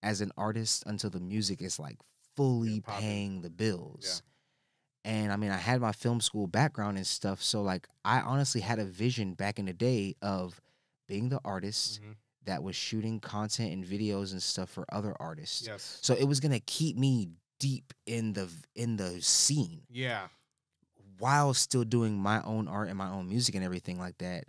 as an artist until the music is like fully paying the bills? Yeah. And I mean, I had my film school background and stuff. So like, I honestly had a vision back in the day of being the artist that was shooting content and videos and stuff for other artists. Yes. So it was gonna keep me deep in the scene. Yeah. While still doing my own art and my own music and everything like that.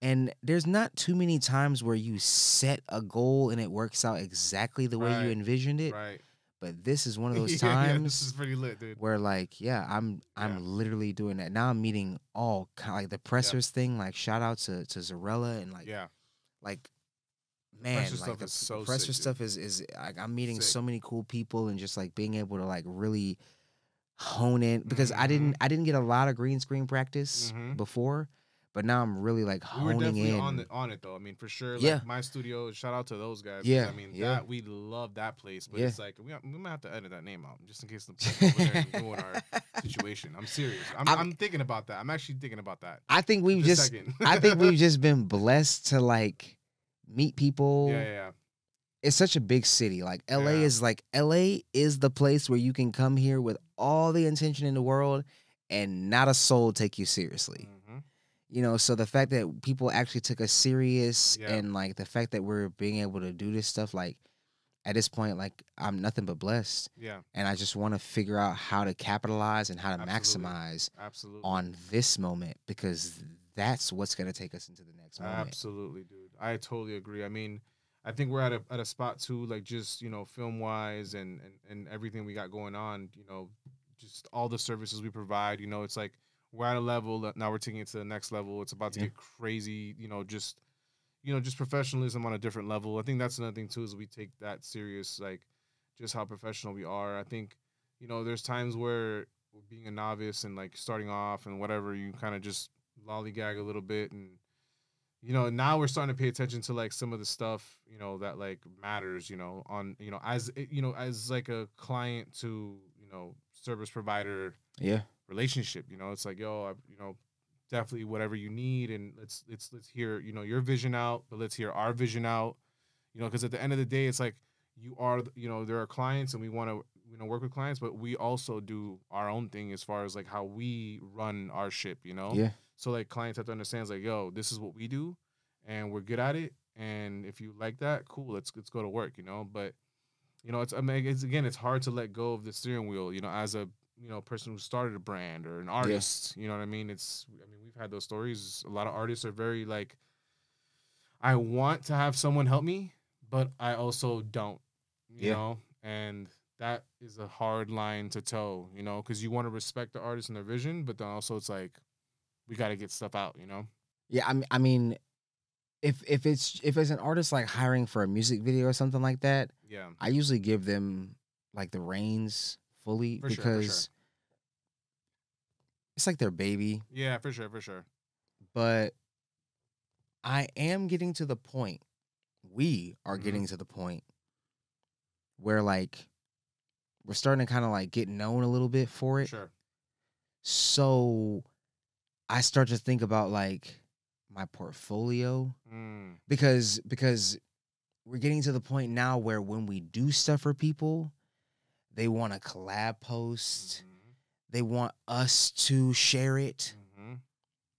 And there's not too many times where you set a goal and it works out exactly the way you envisioned it. Right. But this is one of those times. Yeah, this is pretty lit, dude. Where like, I'm literally doing that. Now I'm meeting all kind like the pressers thing. Like shout out to Zarella and like like. Man, like the pressure stuff is like I'm meeting so many cool people and just like being able to like really hone in because I didn't get a lot of green screen practice before, but now I'm really like honing in on it though. I mean, for sure. Like my studio, shout out to those guys. Yeah, I mean, that we love that place, but it's like we might have to edit that name out just in case the people over there ruin our situation. I'm serious. I'm thinking about that. I'm actually thinking about that. I think we've just been blessed to like meet people. Yeah. It's such a big city. Like LA is the place where you can come here with all the intention in the world and not a soul take you seriously. So the fact that people actually took us serious and like the fact that we're being able to do this stuff, like at this point, like I'm nothing but blessed. Yeah. And I just want to figure out how to capitalize and how to maximize on this moment because that's what's going to take us into the next moment. Absolutely, dude. I totally agree. I mean, I think we're at a spot too, like just, film wise and everything we got going on, just all the services we provide, it's like we're at a level that now we're taking it to the next level. It's about to get crazy, just professionalism on a different level. I think that's another thing too, is we take that serious, like just how professional we are. I think, there's times where being a novice and like starting off and whatever, you kind of just lollygag a little bit and now we're starting to pay attention to like some of the stuff that like matters on as like a client to service provider relationship. It's like definitely whatever you need and let's hear your vision out, but let's hear our vision out. You know, because at the end of the day, it's like you are, you know, there are clients and we want to, you know, work with clients, but we also do our own thing as far as like how we run our ship, you know? Yeah. So like clients have to understand, it's like, yo, this is what we do and we're good at it. And if you like that, cool, let's go to work, you know? But, you know, I mean, it's hard to let go of the steering wheel, you know, as a, you know, person who started a brand or an artist, you know what I mean? We've had those stories. A lot of artists are very like, I want to have someone help me, but I also don't, you know? And that is a hard line to toe, you know, because you want to respect the artist and their vision, but then also it's like, we got to get stuff out, you know? Yeah, I mean, if it's an artist like hiring for a music video or something like that, Yeah. I usually give them like the reins fully For because sure. it's like their baby. Yeah, for sure. But I am getting to the point. We are getting to the point where like we're starting to kind of like get known a little bit for it. Sure. So I start to think about like my portfolio because we're getting to the point now where when we do stuff for people, they want a collab post. They want us to share it,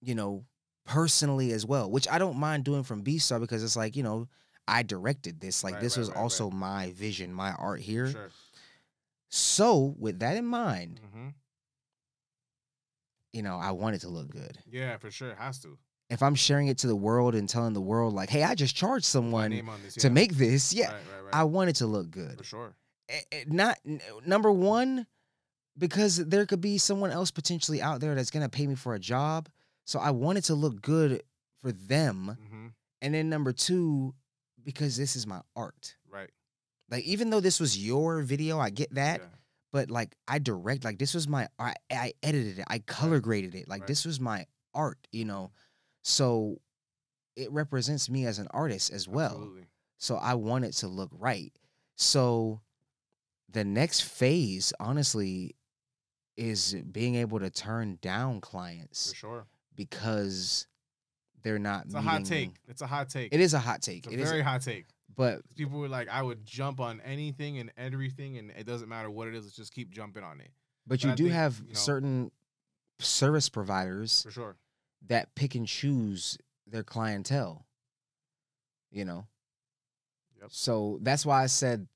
you know, personally as well, which I don't mind doing from Bstar because it's like, you know, I directed this. Like this was also my vision, my art here. Sure. So with that in mind, you know, I want it to look good. Yeah, for sure. It has to. If I'm sharing it to the world and telling the world like, hey, I just charged someone this, to make this. Yeah. Right. I want it to look good. For sure. Not number one, because there could be someone else potentially out there that's going to pay me for a job. So I want it to look good for them. And then number two, because this is my art. Right. Like, even though this was your video, I get that. Yeah. But like, I direct, like this was I edited it. I color graded it. Like this was my art, you know? So it represents me as an artist as well. Absolutely. So I want it to look right. So the next phase, honestly, is being able to turn down clients. For sure. Because they're not It's a hot take. It's a hot take. It is a hot take. It's a very hot take. But people were like, I would jump on anything and everything, and it doesn't matter what it is. Let's just keep jumping on it. But you do have certain service providers for sure that pick and choose their clientele, you know? Yep. So that's why I said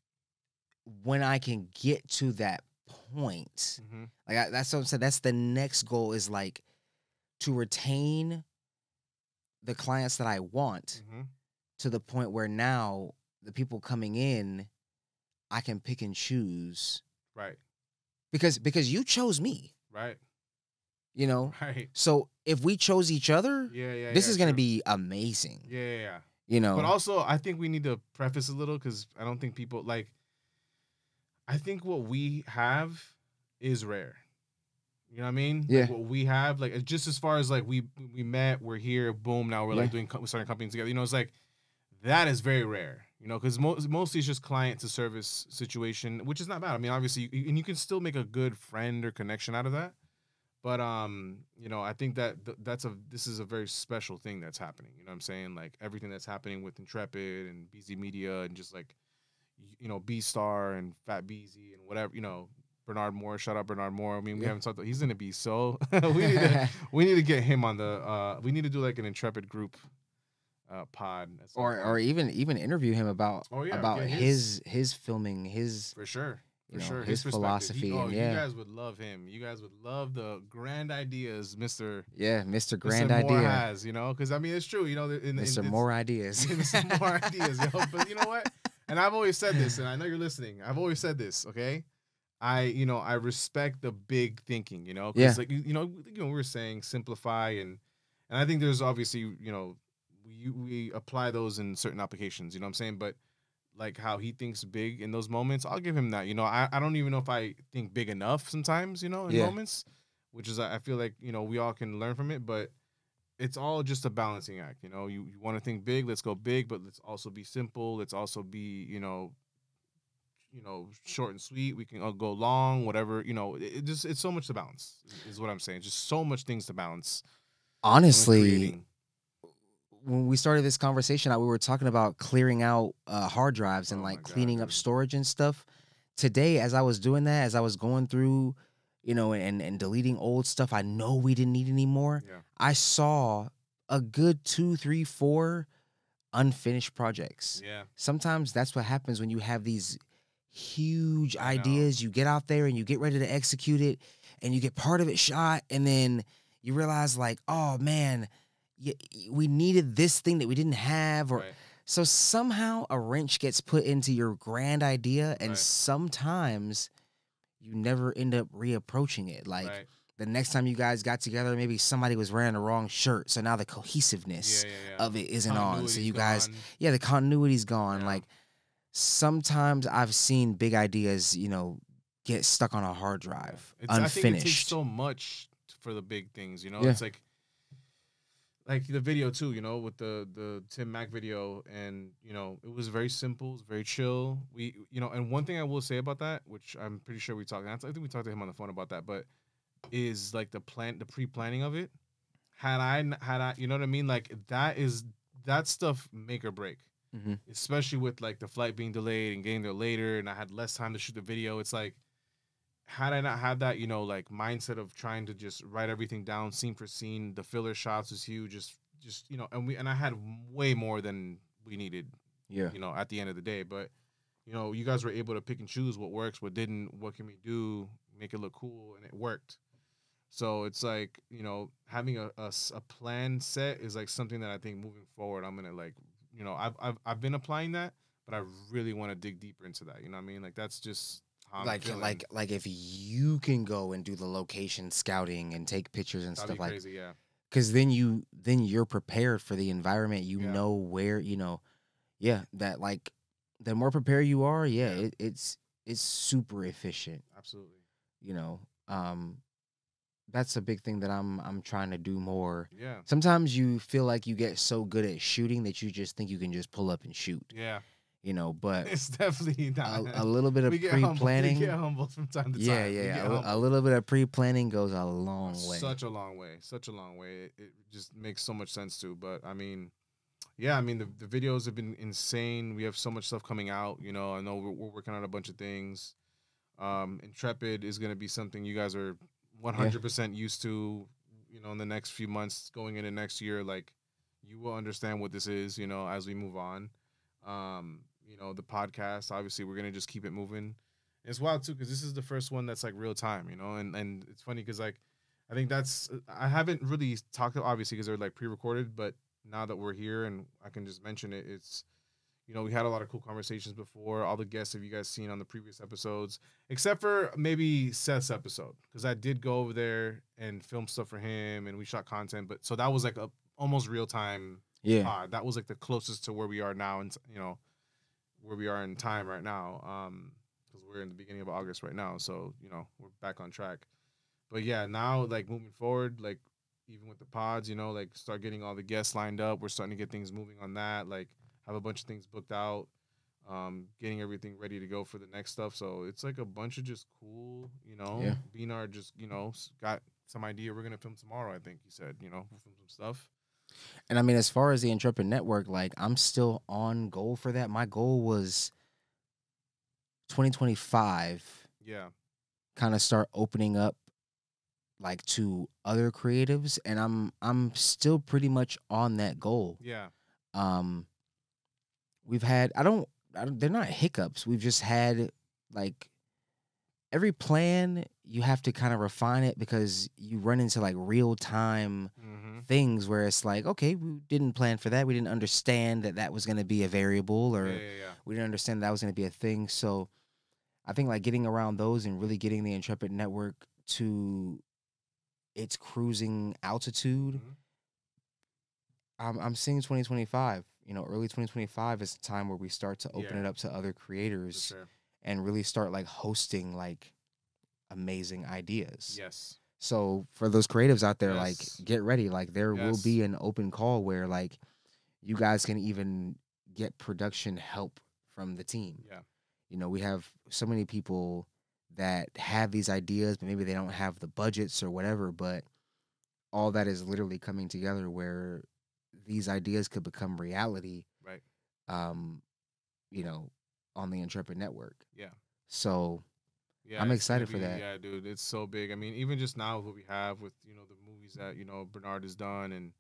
when I can get to that point, like that's what I'm saying. That's the next goal is like to retain the clients that I want to the point where now the people coming in, I can pick and choose. Right. Because you chose me. Right. You know? Right. So if we chose each other, this is going to be amazing. Yeah. You know? But also, I think we need to preface a little because I don't think people, like, I think what we have is rare. You know what I mean? Yeah. Like what we have, like, just as far as, like, we met, we're here, boom, now we're, like, we're starting companies together. You know, it's like, that is very rare. You know, because mostly it's just client to service situation, which is not bad. I mean, obviously, and you can still make a good friend or connection out of that. But you know, I think that this is a very special thing that's happening. You know what I'm saying? Like everything that's happening with Intrepid and Beezy Media and just like, you know, Bstar and Fat Beezy and whatever, you know, Bernard Moore. Shout out Bernard Moore. I mean, we haven't talked. He's gonna be so. we need to get him on the. We need to do like an Intrepid group. Pod or even interview him about his filming his for sure his philosophy you guys would love him. You guys would love the grand ideas Mr. Grand Idea Moore has, you know, because I mean it's true, you know, Mr. More Ideas. Mr. More Ideas, yo. But you know what, and I've always said this, and I know you're listening, I've always said this, okay, I respect the big thinking, you know, because like you know we were saying simplify and I think there's obviously, you know, we apply those in certain applications, you know what I'm saying? But like how he thinks big in those moments, I'll give him that. You know, I don't even know if I think big enough sometimes, you know, in moments, which is, I feel like, you know, we all can learn from it, but it's all just a balancing act. You know, you want to think big, let's go big, but let's also be simple. Let's also be, you know, short and sweet. We can all go long, whatever, you know, it's so much to balance is what I'm saying. Just so much things to balance. Honestly, when we started this conversation, we were talking about clearing out hard drives and Oh like my God, cleaning up dude. storage and stuff. Today, as I was doing that, as I was going through, and deleting old stuff I know we didn't need anymore, Yeah. I saw a good 2, 3, 4 unfinished projects. Yeah. Sometimes that's what happens when you have these huge I know. ideas. You get out there and you get ready to execute it, and you get part of it shot, and then you realize like, oh man, we needed this thing that we didn't have, or Right. so somehow a wrench gets put into your grand idea, and Right. sometimes you never end up reapproaching it. Like Right. the next time you guys got together, maybe somebody was wearing the wrong shirt, so now the cohesiveness Yeah. of it isn't on. So Continuity's you guys, gone. the continuity's gone. Yeah. Like sometimes I've seen big ideas, get stuck on a hard drive, I think it takes unfinished. so much for the big things, Yeah. It's like the video too, with the Tim Mack video, and it was very simple, it was very chill. We and one thing I will say about that, which I'm pretty sure we talked, I think we talked to him on the phone about that, but is like the pre-planning of it. Had I, you know what I mean? Like that stuff make or break. Mhm. Especially with like the flight being delayed and getting there later, and I had less time to shoot the video. It's like, had I not had that, like mindset of trying to just write everything down scene for scene, the filler shots was huge. Just and I had way more than we needed. Yeah. At the end of the day, but you guys were able to pick and choose what works, what didn't, what can we do, make it look cool, and it worked. So it's like, having a plan set is like something that I think moving forward, I'm gonna like, I've been applying that, but I really want to dig deeper into that. You know what I mean? Like that's just how I'm feeling. Like if you can go and do the location scouting and take pictures and That'd stuff be like, crazy, yeah. because then you're prepared for the environment. You Yeah. know where that like the more prepared you are, Yeah. it's super efficient. Absolutely. That's a big thing that I'm trying to do more. Yeah. Sometimes you feel like you get so good at shooting that you just think you can just pull up and shoot. Yeah. But It's definitely not. a little bit of We pre-planning. get humbled from time to time. A little bit of pre-planning goes a long way. Such a long way. It just makes so much sense too. But I mean, yeah, I mean the videos have been insane. We have so much stuff coming out. I know we're working on a bunch of things. Intrepid is gonna be something you guys are 100% used to. In the next few months, going into next year, like you will understand what this is. As we move on. The podcast, obviously we're gonna just keep it moving. It's wild too because this is the first one that's like real time, and it's funny because like I think I haven't really talked obviously because they're like pre-recorded, but now that we're here and I can just mention it, it's we had a lot of cool conversations before. All the guests have you guys seen on the previous episodes, except for maybe Seth's episode because I did go over there and film stuff for him and we shot content, but so that was like a almost real time. Yeah. That was like the closest to where we are now, and where we are in time right now. Because we're in the beginning of August right now, so we're back on track. But yeah, now like moving forward, like even with the pods, like start getting all the guests lined up. We're starting to get things moving on that. Like have a bunch of things booked out. Getting everything ready to go for the next stuff. So it's like a bunch of just cool, Yeah. Bstar just got some idea. We're gonna film tomorrow. I think he said, we'll film some stuff. And I mean, as far as the Intrepid Network, like I'm still on goal for that. My goal was 2025. Yeah. Kind of start opening up like to other creatives, and I'm still pretty much on that goal. Yeah. We've had I don't they're not hiccups. We've just had like every plan you have to kind of refine it because you run into like real time things where it's like, okay, we didn't plan for that. We didn't understand that was going to be a variable, or we didn't understand that was going to be a thing. So I think like getting around those and really getting the Intrepid Network to its cruising altitude. I'm seeing 2025. Early 2025 is the time where we start to open it up to other creators and really start like hosting like amazing ideas. Yes. So for those creatives out there, like get ready. Like there will be an open call where like you guys can even get production help from the team. Yeah. We have so many people that have these ideas, but maybe they don't have the budgets or whatever, but all that is literally coming together where these ideas could become reality. Right. You know, on the Intrepid network. Yeah. So Yeah, I'm it's gonna excited for be, that. yeah, dude. It's so big. I mean, even just now, what we have with the movies that Bernard has done, and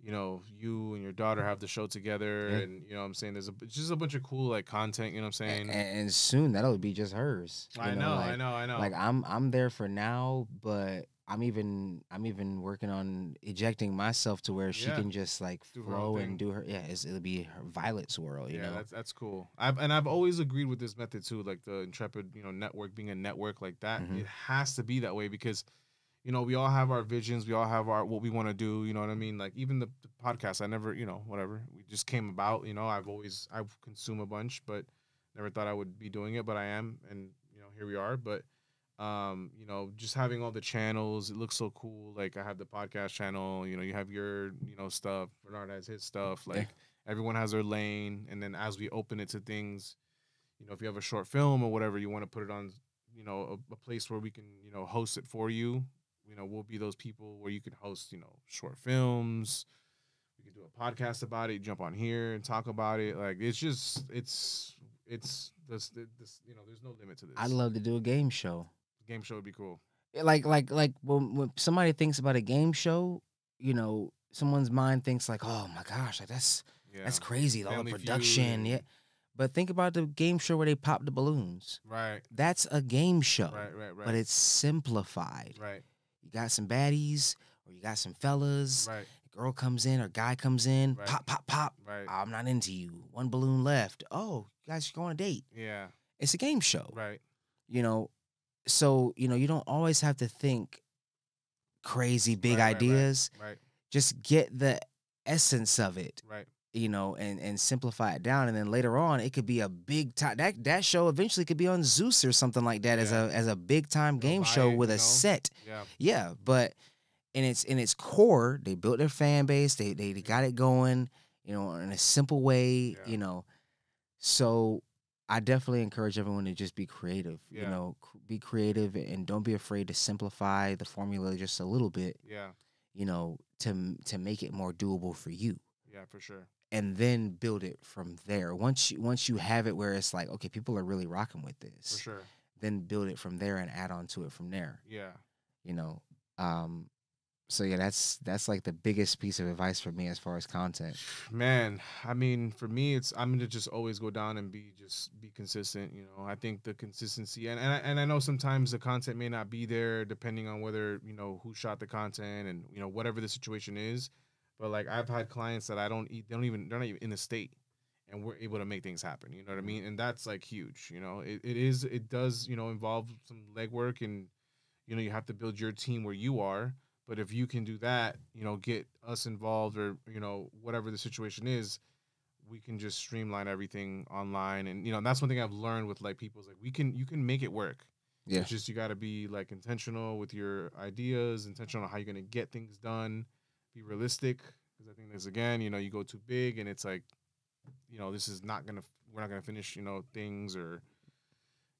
you and your daughter have the show together, Yeah. and what I'm saying, there's just a bunch of cool like content. You know what I'm saying? And soon that'll be just hers. I know, I know, I know. Like I'm there for now, but I'm even working on ejecting myself to where she Yeah. can just like Do her own flow thing. and do her. Yeah, it'll be her Violet's world. You Yeah, know. that's cool. I've always agreed with this method too, like the Intrepid, network being a network like that. Mhm. It has to be that way because, we all have our visions, we all have our what we want to do. You know what I mean? Like even the podcast, I never, whatever, we just came about. I've consumed a bunch, but never thought I would be doing it, but I am, and here we are. But just having all the channels, it looks so cool. Like I have the podcast channel, you have your, stuff. Bernard has his stuff. Like everyone has their lane. And then as we open it to things, if you have a short film or whatever, you want to put it on, a place where we can, host it for you. We'll be those people where you can host, short films. We can do a podcast about it, jump on here and talk about it. Like it's just, it's this, there's no limit to this. I'd love to do a game show. Game show would be cool. Like when somebody thinks about a game show, someone's mind thinks like, oh my gosh, like that's crazy, all the Family production. Feud. Yeah. But think about the game show where they pop the balloons. Right. That's a game show. Right. But it's simplified. Right. You got some baddies or you got some fellas. Right. A girl comes in or guy comes in. Right. Pop, pop, pop. Right. I'm not into you. One balloon left. Oh, you guys should go on a date. Yeah. It's a game show. Right. So, you don't always have to think crazy big ideas. Right. Just get the essence of it. Right. And simplify it down, and then later on it could be a big time. That show eventually could be on Zeus or something like that as a big time game show with a set. Yeah, but in its core, they built their fan base. They got it going, in a simple way. So I definitely encourage everyone to just be creative. Be creative and don't be afraid to simplify the formula just a little bit. To make it more doable for you. Yeah, for sure. And then build it from there. Once you have it where it's like, okay, people are really rocking with this. For sure. Then build it from there and add on to it from there. Yeah. So yeah, that's like the biggest piece of advice for me as far as content. Man, I mean, for me, I'm gonna just always go down and be consistent. I think the consistency and I know sometimes the content may not be there depending on whether who shot the content and whatever the situation is. But like I've had clients that they're not even in the state, and we're able to make things happen. You know what I mean? And that's like huge. It does involve some legwork, and you have to build your team where you are. But if you can do that, get us involved or whatever the situation is, we can just streamline everything online. And that's one thing I've learned with like people is like you can make it work. Yeah. It's just you got to be like intentional with your ideas, intentional on how you're gonna get things done. Be realistic, because I think there's you go too big and it's like, we're not gonna finish, things. Or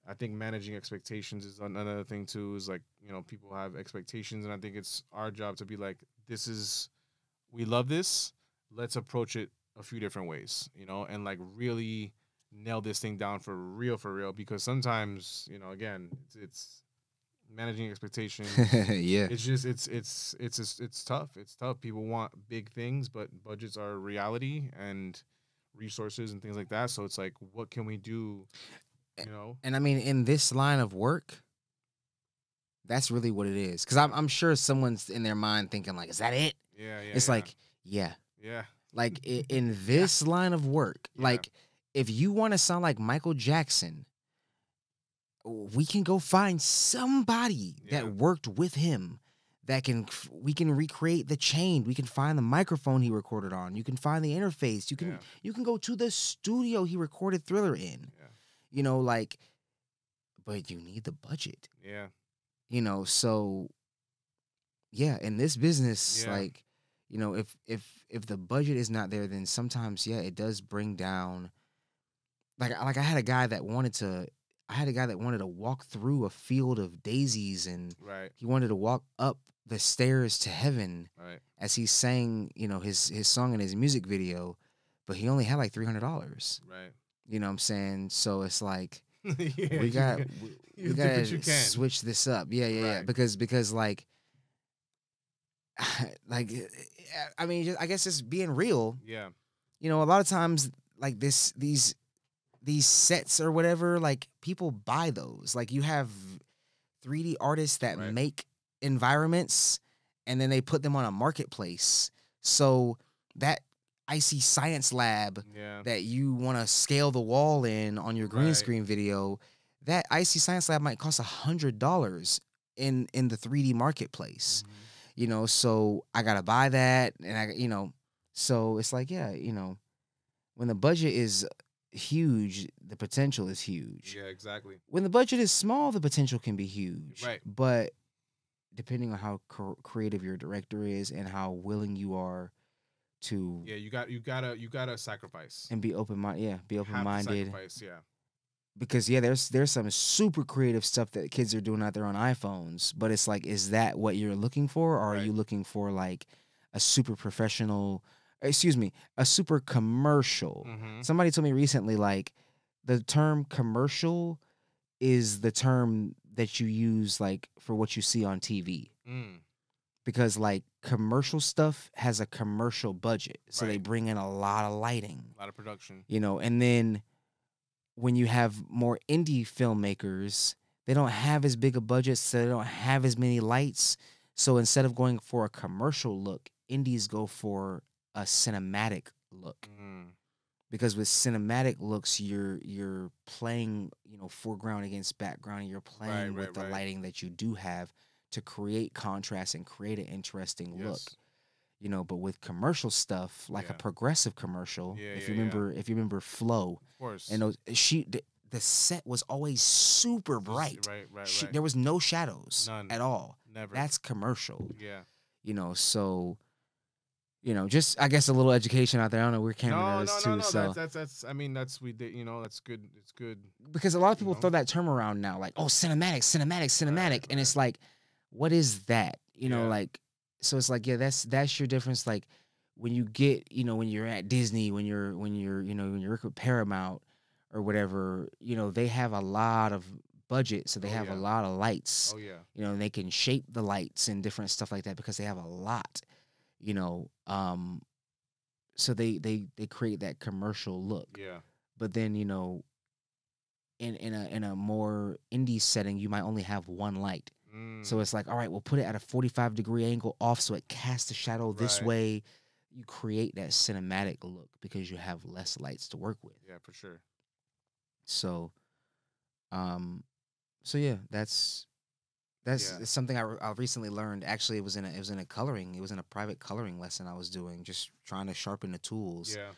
I think managing expectations is another thing too. Is like people have expectations, and I think it's our job to be like, we love this. Let's approach it a few different ways, and like really nail this thing down for real. Because sometimes again, it's managing expectations. Yeah. It's just it's tough. It's tough. People want big things, but budgets are reality and resources and things like that. So it's like, what can we do? And I mean, in this line of work, that's really what it is. Because I'm sure someone's in their mind thinking like, is that it? Yeah. It's like, yeah. Yeah. Like in this line of work, like if you want to sound like Michael Jackson, we can go find somebody that worked with him that we can recreate the chain. We can find the microphone he recorded on. You can find the interface. You can go to the studio he recorded Thriller in. But you need the budget. Yeah. So yeah, in this business, like, if the budget is not there, then sometimes, it does bring down. Like I had a guy that wanted to. I had a guy that wanted to walk through a field of daisies, and Right. he wanted to walk up the stairs to heaven Right. as he sang, you know, his song in his music video, but he only had like $300. Right. You know what I'm saying? So it's like Yeah, we got you we do what got you to can. switch this up. Yeah. Right. Because like like I mean, I guess just being real. Yeah. You know, a lot of times like these sets or whatever, like people buy those. Like you have 3D artists that Right. make environments and then they put them on a marketplace. So that icy science lab Yeah. that you want to scale the wall in on your green Right. screen video, that icy science lab might cost $100 in the 3D marketplace. Mhm. You know, so I gotta buy that, and you know, so it's like, yeah, you know, when the budget is huge, the potential is huge. Yeah, exactly. When the budget is small, the potential can be huge. Right. But depending on how creative your director is and how willing you are to Yeah, you gotta sacrifice. and be open minded, be Have to open minded. sacrifice, yeah. Because there's some super creative stuff that kids are doing out there on iPhones, but it's like, is that what you're looking for, or are Right. you looking for like a super professional? Excuse me, a super commercial. Mhm. Somebody told me recently, like, the term commercial is the term that you use like for what you see on TV. Mm. Because like commercial stuff has a commercial budget, so they Right. bring in a lot of lighting, A lot of production. you know. And then when you have more indie filmmakers, they don't have as big a budget, so they don't have as many lights. So instead of going for a commercial look, indies go for a cinematic look. Mm. Because with cinematic looks, you're playing, you know, foreground against background, and you're playing with the right. lighting that you do have to create contrast and create an interesting look. Yes. You know, but with commercial stuff, like a Yeah. progressive commercial, Yeah, if yeah, you remember Flow, Of course. and those the set was always super bright. Right. There was no shadows None. at all. Never. That's commercial. Yeah. You know, so, you know, just I guess a little education out there. I don't know, we're camera nerds too. No. So That's. I mean, that's we did. You know, that's good. It's good. because a lot of You people know? throw that term around now, like, oh, cinematic, Right. and it's like, what is that? You know, Yeah. like, so it's like, yeah, that's your difference. Like when you get, you know, when you're at Disney, when you're you know, when you're with Paramount or whatever, you know, they have a lot of budget, so they have a yeah. lot of lights. Oh yeah. You know, and they can shape the lights and different stuff like that because they have a lot. You know, so they create that commercial look. Yeah. But then, you know, in a more indie setting, you might only have one light. Mm. So it's like, all right, we'll put it at a 45-degree angle off so it casts the shadow this Right. way. You create that cinematic look because you have less lights to work with. Yeah, for sure. So, so yeah, that's Yeah. something I recently learned. Actually, it was in a private coloring lesson I was doing, just trying to sharpen the tools. Yeah.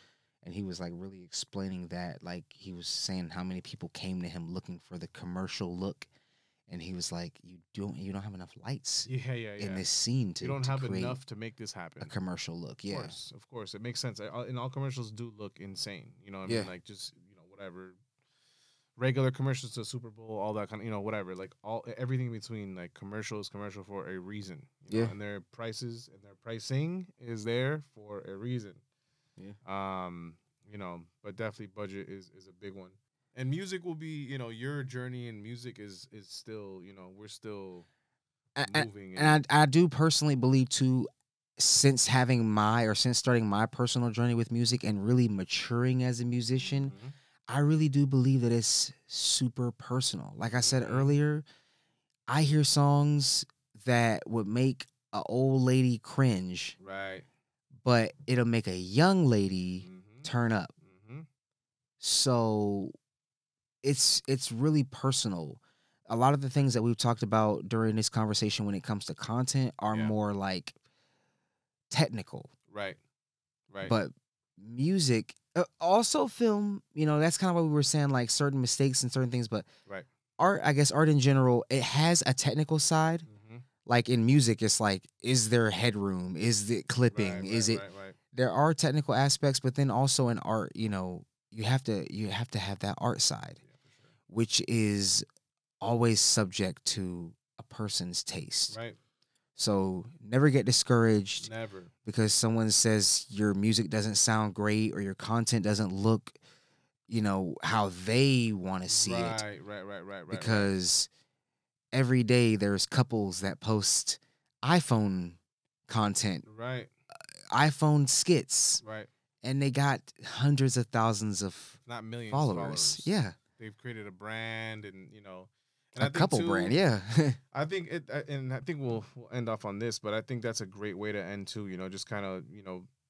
And he was like really explaining that, like he was saying how many people came to him looking for the commercial look, and he was like, you don't have enough lights Yeah. in this scene to You don't to have create enough to make this happen. a commercial look. Of Yeah, course, it makes sense. And all commercials do look insane. You know what I Yeah. mean? Like just whatever, regular commercials to Super Bowl, all that kind of whatever. Like everything in between. Like commercial is commercial for a reason. You know? Yeah. And their prices and their pricing is there for a reason. Yeah. But definitely budget is a big one. And music will be, your journey in music is still, we're still moving. And I do personally believe too, since starting my personal journey with music and really maturing as a musician, Mhm. I really do believe that it's super personal. Like I said Mhm. earlier, I hear songs that would make an old lady cringe, Right. but it'll make a young lady Mhm. turn up. Mm-hmm. So it's really personal. A lot of the things that we've talked about during this conversation when it comes to content are Yeah. more like technical. Right. But music, also film, that's kind of what we were saying, like certain mistakes and certain things. But Right. art, I guess art in general, it has a technical side. Mm-hmm. Like in music, it's like, is there headroom? Is it clipping? Right. There are technical aspects, but then also in art, you have to have that art side, Yeah, for sure. which is always subject to a person's taste. Right. So never get discouraged Never. because someone says your music doesn't sound great or your content doesn't look, how they want to see it. Right. Because every day there's couples that post iPhone content, Right. iPhone skits, Right. and they got hundreds of thousands of Not millions followers. Yeah. They've created a brand, and and A couple brand, yeah. I think and I think we'll end off on this, but I think that's a great way to end too. Just kind of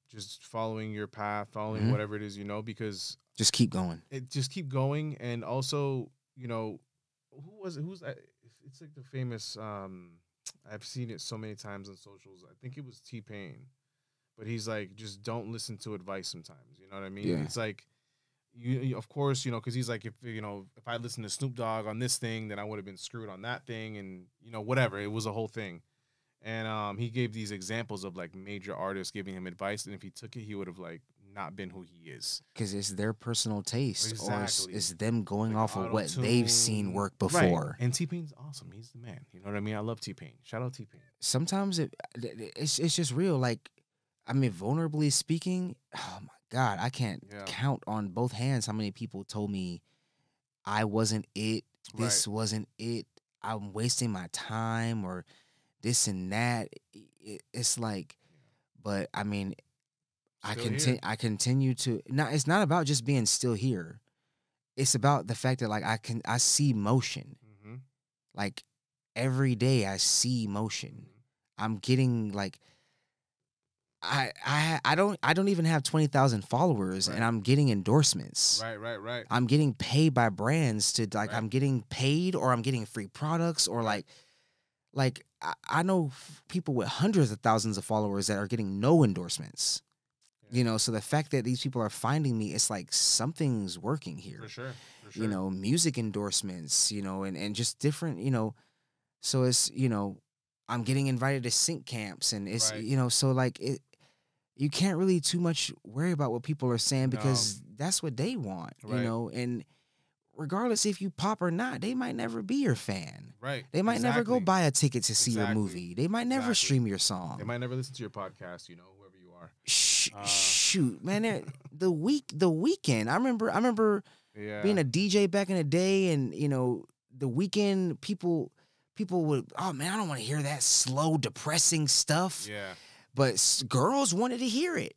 just following your path, following whatever it is, because Just keep going. just keep going, and also who was it? Who's that? It's like the famous. I've seen it so many times on socials. I think it was T-Pain, but he's like, just don't listen to advice sometimes. You know what I mean? Yeah. It's like. You of course, because he's like, if I listened to Snoop Dogg on this thing, then I would have been screwed on that thing, and whatever. It was a whole thing, and he gave these examples of like major artists giving him advice, and if he took it, he would have like not been who he is. Because it's their personal taste, or Exactly. it's them going Like off of what auto-tune. they've seen work before. Right. And T-Pain's awesome. He's the man. You know what I mean? I love T-Pain. Shout out T-Pain. Sometimes it's just real. Like, I mean, vulnerably speaking, oh my God, I can't count on both hands how many people told me I wasn't it, this wasn't it, I'm wasting my time, or this and that. It's like, but I mean, I continue to. It's not about just being still here. It's about the fact that like I see motion. Mm-hmm. Like every day I see motion. I'm getting like. I don't even have 20,000 followers, and I'm getting endorsements. Right. I'm getting paid by brands to like I'm getting paid, or I'm getting free products, or like I know people with hundreds of thousands of followers that are getting no endorsements. Yeah. So the fact that these people are finding me, it's like something's working here. For sure. Music endorsements, and just different, so it's, I'm getting invited to sync camps, and it's, so like you can't really too much worry about what people are saying because that's what they want, and regardless if you pop or not, they might never be your fan. Right. They might never go buy a ticket to see your movie. They might never stream your song. They might never listen to your podcast, whoever you are. Shoot, man, the weekend. I remember being a DJ back in the day, and the weekend people would, oh man, I don't want to hear that slow, depressing stuff. Yeah. But girls wanted to hear it.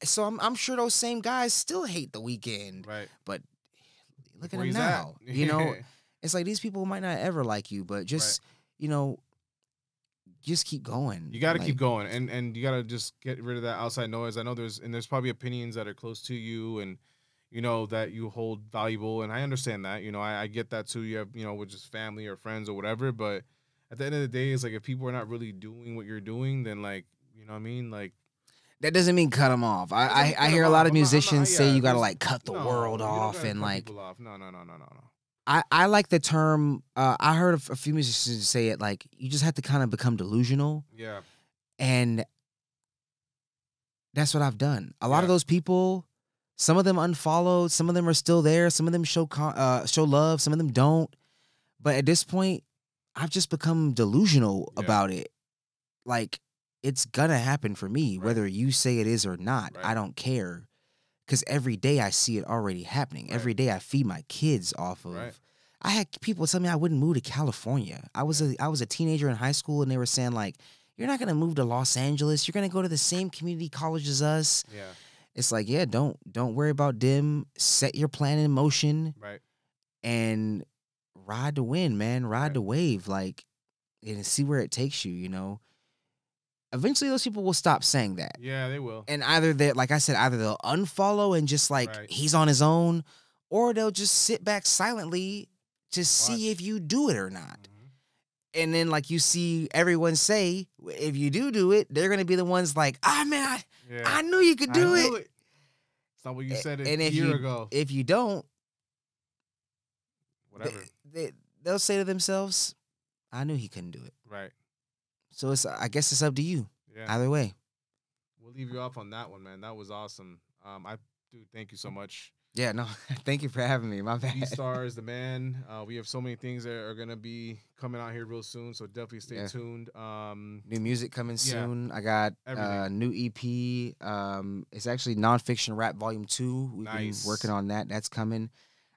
So I'm sure those same guys still hate the weekend. Right. But look at them now. It's like these people might not ever like you, but just just keep going. You got to keep going, and you got to just get rid of that outside noise. I know there's probably opinions that are close to you, and that you hold valuable, and I understand that. I get that too. You have with just family or friends or whatever, but at the end of the day, it's like if people are not really doing what you're doing, then like what I mean, like. That doesn't mean cut them off. I hear a lot of musicians say you gotta like cut the world off and like. No. I like the term. I heard a few musicians say it like you just have to kind of become delusional. Yeah. And that's what I've done. A lot of those people, some of them unfollowed, some of them are still there, some of them show love, some of them don't. But at this point, I've just become delusional about it. Like, it's gonna happen for me, whether you say it is or not. I don't care. Because every day I see it already happening. Every day I feed my kids off of. I had people tell me I wouldn't move to California. I was a teenager in high school, and they were saying like, "You're not gonna move to Los Angeles. You're gonna go to the same community college as us." Yeah. It's like, don't worry about them. Set your plan in motion. Right. And ride the wind, man. Ride the wave, like, and see where it takes you. Eventually, those people will stop saying that. Yeah, they will. And either they'll unfollow and just like he's on his own, or they'll just sit back silently to see if you do it or not. Mm-hmm. And then, like, you see everyone say, if you do it, they're gonna be the ones like, man, I knew you could do it. It's not what you said a year ago. If you don't, whatever, they'll say to themselves, I knew he couldn't do it. Right. So I guess it's up to you. Yeah. Either way. We'll leave you off on that one, man. That was awesome. Dude, thank you so much. Yeah, no, thank you for having me. My bad. Bstar is the man. We have so many things that are gonna be coming out here real soon, so definitely stay Yeah. tuned. New music coming yeah, soon. I got everything. new EP. It's actually nonfiction rap volume 2. We've been working Nice. on that. That's coming.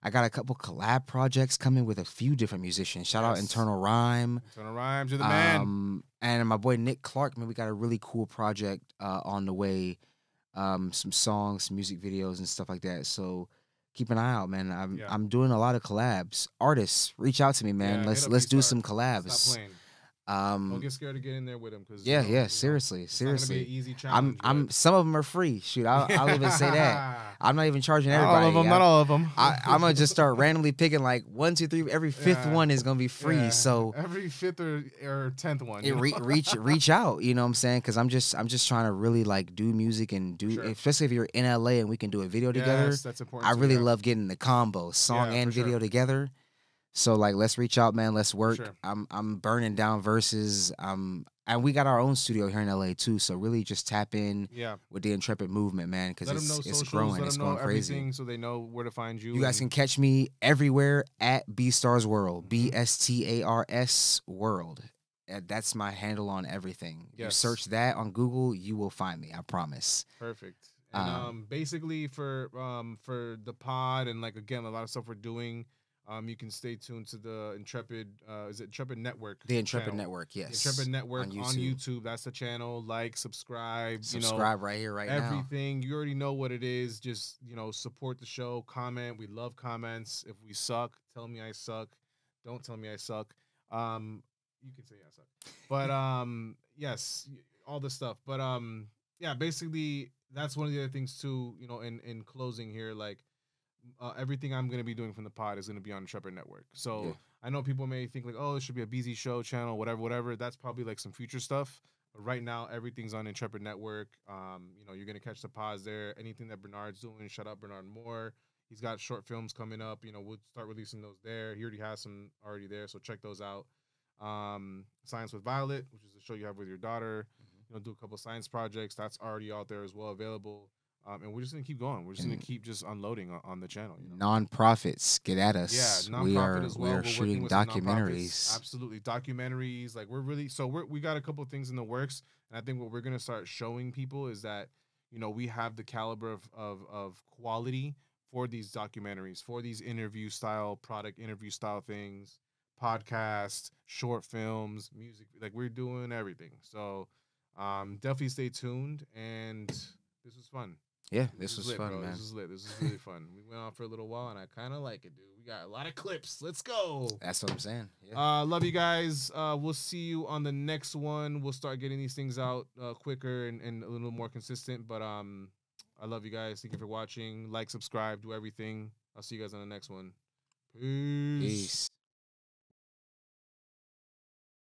I got a couple collab projects coming with a few different musicians. Shout out Yes. Internal Rhyme. Turn rhymes, you're the man. And my boy Nick Clark, man, we got a really cool project on the way. Some songs, some music videos, and stuff like that. So keep an eye out, man. Yeah. I'm doing a lot of collabs. Artists, reach out to me, man. Yeah, hit up Let's do Bstar. some Stop collabs. playing. Don't get scared to get in there with him, because Yeah, seriously, it's not gonna be seriously. an easy challenge. I'm some of them are free. Shoot, I'll even say that. I'm not even charging Not everybody. all of them. Not all of them. I'm gonna just start randomly picking like 1, 2, 3. Every fifth one is gonna be free. Yeah. So every fifth or 10th one. reach out. You know what I'm saying? Because I'm just trying to really like do music and do, especially if you're in LA and we can do a video together. Yes, that's important. I really love getting the combo, song and video together. So like, let's reach out, man. Let's work. Sure. I'm burning down verses. And we got our own studio here in LA too. So really just tap in with the Intrepid movement, man, because it's growing. It's going crazy. So they know where to find you. You guys can catch me everywhere at Bstar's World. BSTARS World. That's my handle on everything. Yes. You search that on Google, you will find me. I promise. Perfect. And basically for the pod and like again a lot of stuff we're doing. You can stay tuned to the Intrepid. Is it Intrepid Network? The Intrepid channel. Network, yes. The Intrepid Network on YouTube. That's the channel. Like, subscribe. Subscribe right here, right everything. now. Everything. You already know what it is. Just support the show. Comment. We love comments. If we suck, tell me I suck. Don't tell me I suck. You can say I suck. But yes, all this stuff. But yeah, basically that's one of the other things too. In closing here, like. Everything I'm going to be doing from the pod is going to be on Intrepid Network. So I know people may think like, oh, it should be a Beezy Show channel, whatever. That's probably like some future stuff. But right now, everything's on Intrepid Network. You're going to catch the pods there. Anything that Bernard's doing, shout out Bernard Moore. He's got short films coming up. We'll start releasing those there. He already has some already there, so check those out. Science with Violet, which is the show you have with your daughter. Do a couple science projects. That's already out there as well, available. And we're just gonna keep going. We're just gonna keep just unloading on the channel. Nonprofits, get at us. Yeah, nonprofit as well. We are shooting documentaries. Absolutely, documentaries. Like we got a couple of things in the works, and I think what we're gonna start showing people is that we have the caliber of quality for these documentaries, for these interview style things, podcasts, short films, music. Like we're doing everything. So definitely stay tuned. And this was fun. Yeah, this was lit, fun, bro. man. This is lit. This is really fun. We went on for a little while, and I kind of like it, dude. We got a lot of clips. Let's go. That's what I'm saying. Yeah. Love you guys. We'll see you on the next one. We'll start getting these things out quicker and a little more consistent. But I love you guys. Thank you for watching. Like, subscribe, do everything. I'll see you guys on the next one. Peace.